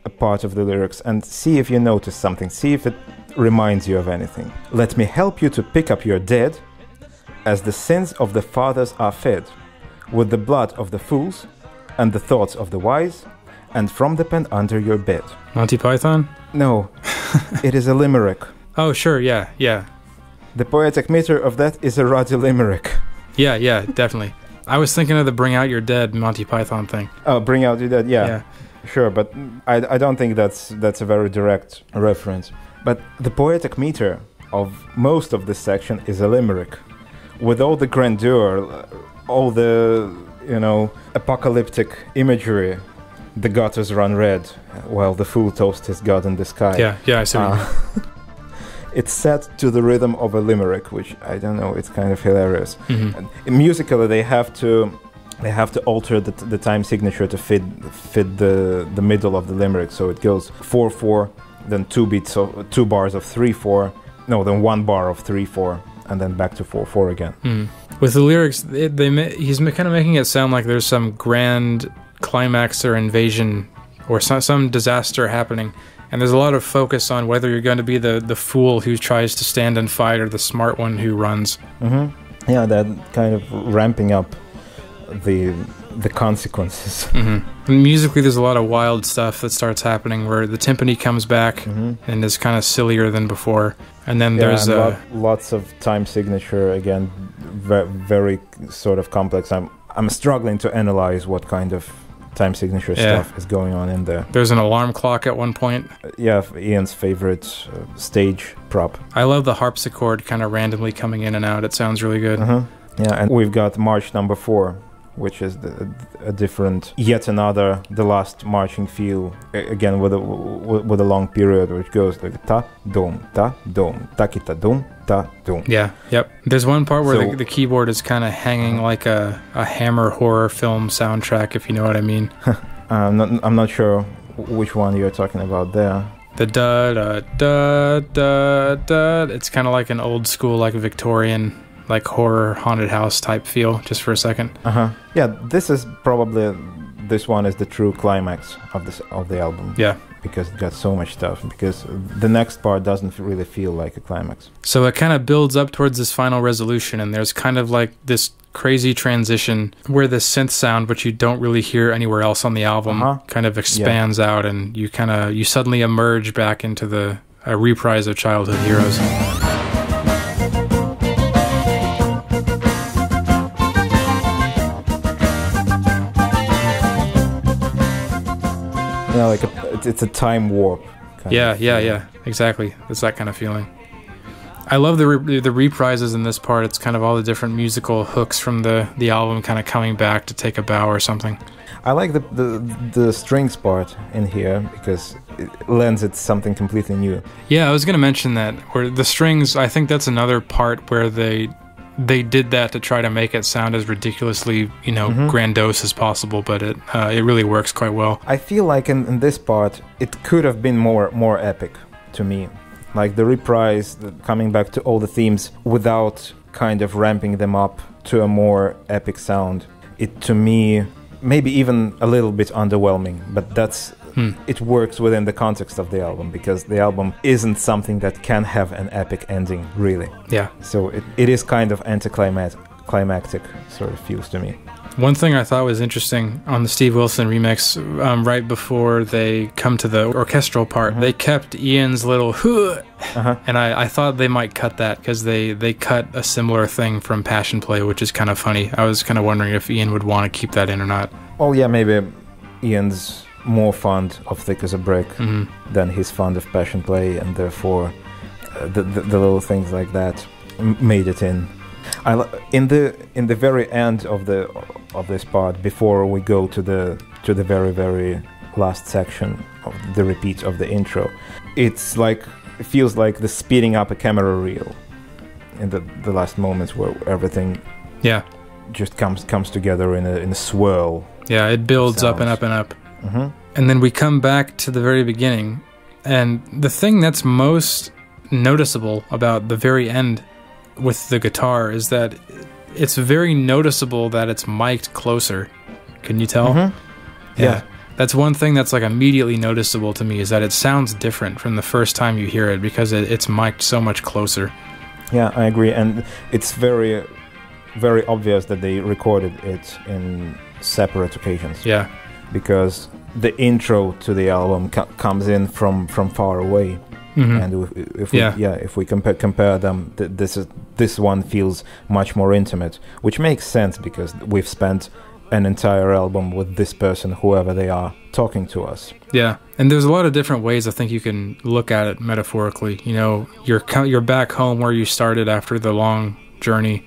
a part of the lyrics and see if you notice something, see if it reminds you of anything. Let me help you to pick up your dead, as the sins of the fathers are fed, with the blood of the fools and the thoughts of the wise, and from the pen under your bed. Monty Python? No, it is a limerick. Oh, sure, yeah. The poetic meter of that is a ruddy limerick. Yeah, definitely. I was thinking of the Bring Out Your Dead Monty Python thing. Oh, Bring Out Your Dead, yeah. Sure, but I don't think that's a very direct reference. But the poetic meter of most of this section is a limerick. With all the grandeur, all the, apocalyptic imagery, the gutters run red, while the fool toasts his god in the sky. Yeah, I see what you mean. It's set to the rhythm of a limerick, which, I don't know, it's kind of hilarious. And musically, they have to alter the time signature to fit the middle of the limerick. So it goes 4/4, then 2 bars of 3/4, then 1 bar of 3/4, and then back to 4/4 again. With the lyrics, he's kind of making it sound like there's some grand climax or invasion or some disaster happening. And there's a lot of focus on whether you're going to be the fool who tries to stand and fight or the smart one who runs. Mm-hmm. Yeah, that kind of ramping up the consequences. Mm-hmm. And musically, there's a lot of wild stuff that starts happening where the timpani comes back and is kind of sillier than before. And then there's lots of time signature, again, very sort of complex. I'm struggling to analyze what kind of time signature stuff is going on in there. There's an alarm clock at one point. Ian's favorite stage prop. I love the harpsichord kind of randomly coming in and out. It sounds really good. Yeah, and we've got March number 4, which is a different, yet another, the last marching feel, again with a long period, which goes like ta dum ta kita dum ta dum. Yeah, yep. There's one part where the keyboard is kind of hanging like a Hammer horror film soundtrack, if you know what I mean. I'm not sure which one you're talking about there. The da da da da da. It's kind of like an old school, like Victorian, like horror haunted house type feel, just for a second. Yeah, this one is the true climax of the album. Yeah, because it got so much stuff, because the next part doesn't really feel like a climax. So it kind of builds up towards this final resolution, and there's kind of like this crazy transition where the synth sound, which you don't really hear anywhere else on the album, kind of expands out, and you suddenly emerge back into a reprise of Childhood Heroes. Yeah, like it's a time warp. Yeah, exactly. It's that kind of feeling. I love the reprises in this part. It's kind of all the different musical hooks from the album kind of coming back to take a bow or something. I like the strings part in here because it lends it something completely new. Yeah, I was going to mention that. Where the strings, I think that's another part where they did that to try to make it sound as ridiculously, grandiose as possible, but it really works quite well. I feel like in this part, it could have been more epic to me. Like the reprise, coming back to all the themes without kind of ramping them up to a more epic sound. It, to me, maybe even a little bit underwhelming, but that's... It works within the context of the album, because the album isn't something that can have an epic ending, really. Yeah. So it is kind of anticlimactic, sort of feels to me. One thing I thought was interesting on the Steve Wilson remix, right before they come to the orchestral part, they kept Ian's little and I thought they might cut that, because they cut a similar thing from Passion Play, which is kind of funny. I was kind of wondering if Ian would want to keep that in or not. Oh yeah, maybe Ian's more fond of Thick as a Brick than he's fond of Passion Play, and therefore the little things like that made it in. In the very end of this part, before we go to the very, very last section of the repeat of the intro, it feels like the speeding up a camera reel in the last moments where everything just comes together in a swirl. Yeah, it builds up and up and up. And then we come back to the very beginning, and the thing that's most noticeable about the very end with the guitar is that it's very noticeable that it's mic'd closer. Can you tell? Yeah. That's one thing that's like immediately noticeable to me, is that it sounds different from the first time you hear it, because it's mic'd so much closer. Yeah, I agree, and it's very, very obvious that they recorded it in separate occasions. Yeah. Because the intro to the album comes in from far away, and if we compare them, this one feels much more intimate, which makes sense because we've spent an entire album with this person, whoever they are, talking to us. Yeah, and there's a lot of different ways I think you can look at it metaphorically. You're back home where you started after the long journey.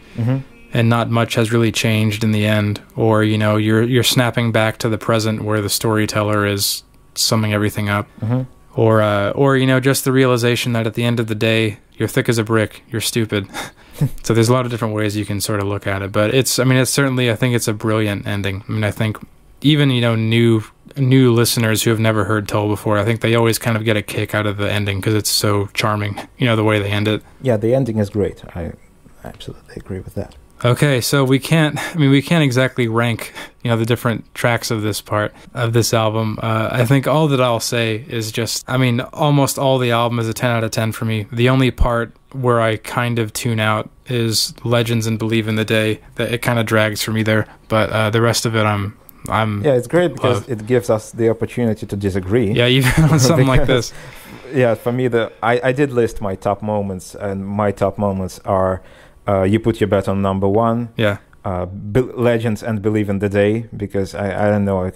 And not much has really changed in the end, or you're snapping back to the present where the storyteller is summing everything up, or just the realization that at the end of the day you're thick as a brick, you're stupid. So there's a lot of different ways you can sort of look at it, but it's certainly, I think it's a brilliant ending. I think even new listeners who have never heard Tull before, I think they always kind of get a kick out of the ending because it's so charming, the way they end it. Yeah, the ending is great. I absolutely agree with that. Okay, so we can't exactly rank, the different tracks of this album. I think all that I'll say is just, almost all the album is a 10 out of 10 for me. The only part where I kind of tune out is Legends and Believe in the Day. That it kind of drags for me there, but the rest of it I'm yeah, it's great because it gives us the opportunity to disagree. Yeah, even on something like this. Yeah, for me, I did list my top moments, and my top moments are You Put Your Bet on Number One. Yeah. Legends and Believe in the Day, because I don't know,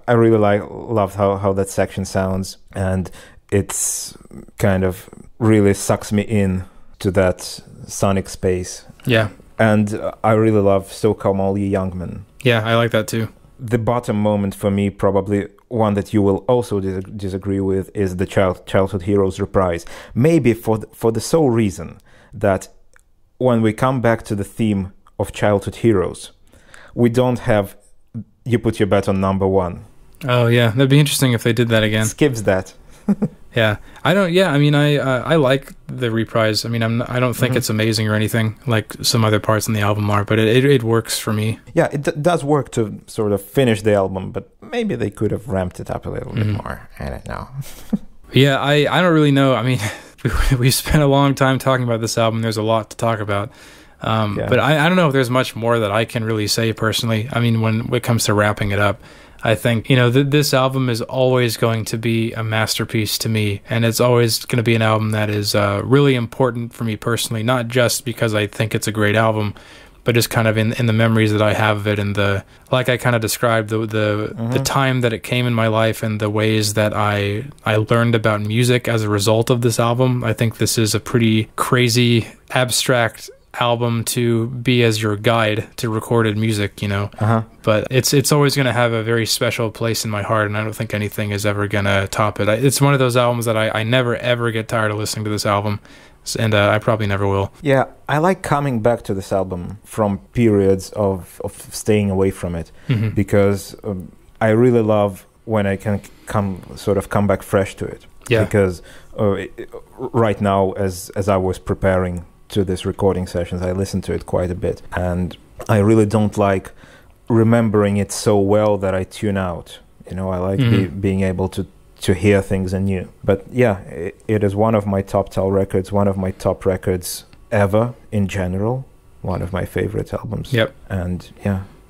I really loved how that section sounds, and it's kind of really sucks me in to that sonic space. Yeah. And I really love So Come All Ye Young Men. Yeah, I like that too. The bottom moment for me, probably one that you will also disagree with, is the Childhood Heroes Reprise. Maybe for the sole reason that when we come back to the theme of childhood heroes, we don't have You Put Your Bet on Number One. Oh yeah, that'd be interesting if they did that again. Skips that. Yeah, I don't. Yeah, I like the Reprise. I don't think it's amazing or anything like some other parts in the album are, but it works for me. Yeah, it does work to sort of finish the album, but maybe they could have ramped it up a little bit more. I don't know. Yeah, I don't really know. We spent a long time talking about this album. There's a lot to talk about. But I don't know if there's much more that I can really say personally. When it comes to wrapping it up, I think, this album is always going to be a masterpiece to me, and it's always going to be an album that is really important for me personally, not just because I think it's a great album, but just kind of in the memories that I have of it, and like I kind of described, the time that it came in my life and the ways that I learned about music as a result of this album. I think this is a pretty crazy, abstract album to be as your guide to recorded music, but it's always going to have a very special place in my heart, and I don't think anything is ever going to top it. It's one of those albums that I never ever get tired of listening to this album, and I probably never will. Yeah, I like coming back to this album from periods of staying away from it, because I really love when I can come back fresh to it. Yeah, because right now, as I was preparing to this recording sessions, I listened to it quite a bit, and I really don't like remembering it so well that I tune out. I like being able to hear things anew. But yeah, it is one of my top Tull records, one of my top records ever in general, one of my favorite albums. Yep. And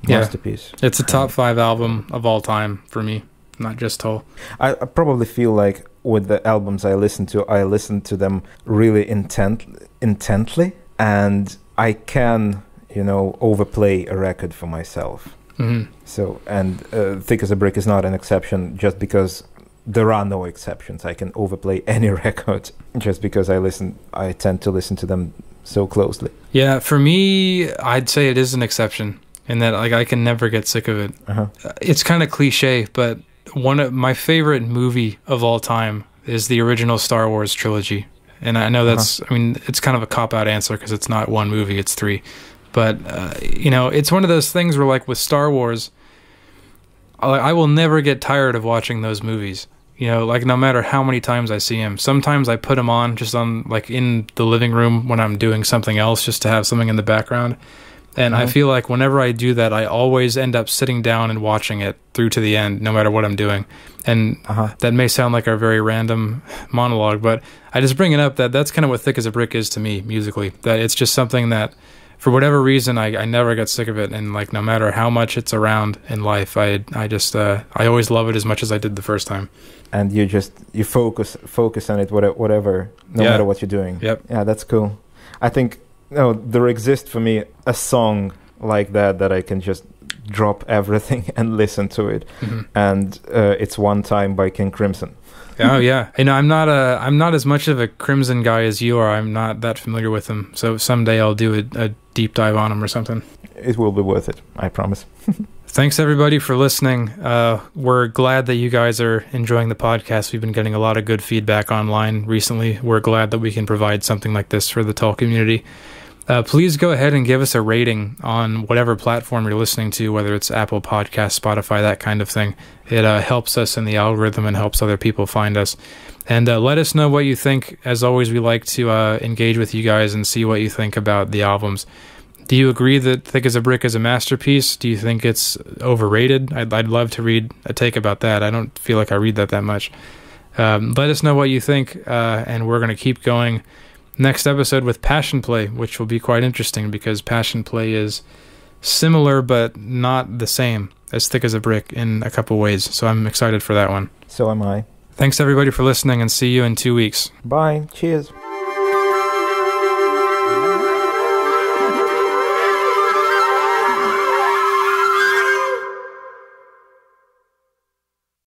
masterpiece. It's a top 5 album of all time for me, not just Tull. I probably feel like with the albums I listen to them really intently, and I can, overplay a record for myself. So, and Thick as a Brick is not an exception, just because there are no exceptions. I can overplay any record just because I tend to listen to them so closely. Yeah, for me, I'd say it is an exception in that I can never get sick of it. It's kind of cliche, but one of my favorite movie of all time is the original Star Wars trilogy. And I know that's, it's kind of a cop-out answer because it's not one movie, it's 3. But, it's one of those things where, like, with Star Wars, I will never get tired of watching those movies. No matter how many times I see them. Sometimes I put them on just in the living room when I'm doing something else, just to have something in the background. And I feel like whenever I do that, I always end up sitting down and watching it through to the end, no matter what I'm doing. And that may sound like a very random monologue, but I just bring it up that's kind of what Thick as a Brick is to me musically. That it's just something that, for whatever reason, I never get sick of it. And no matter how much it's around in life, I always love it as much as I did the first time. And you focus on it, whatever, no matter what you're doing. Yep. Yeah, that's cool. I think there exists for me a song like that I can just drop everything and listen to it, and it's One Time by King Crimson. Oh yeah, I'm not as much of a Crimson guy as you are. I'm not that familiar with them, so someday I'll do a deep dive on them or something. It will be worth it, I promise. Thanks everybody for listening. We're glad that you guys are enjoying the podcast. We've been getting a lot of good feedback online recently. We're glad that we can provide something like this for the Tull community. Please go ahead and give us a rating on whatever platform you're listening to, whether it's Apple Podcasts, Spotify, that kind of thing. It helps us in the algorithm and helps other people find us. And let us know what you think. As always, we like to engage with you guys and see what you think about the albums. Do you agree that Thick as a Brick is a masterpiece? Do you think it's overrated? I'd love to read a take about that. I don't feel like I read that much. Let us know what you think, and we're going to keep going next episode with Passion Play, which will be quite interesting because Passion Play is similar but not the same as Thick as a Brick in a couple ways. So I'm excited for that one. So am I. Thanks everybody for listening, and see you in 2 weeks. Bye. Cheers.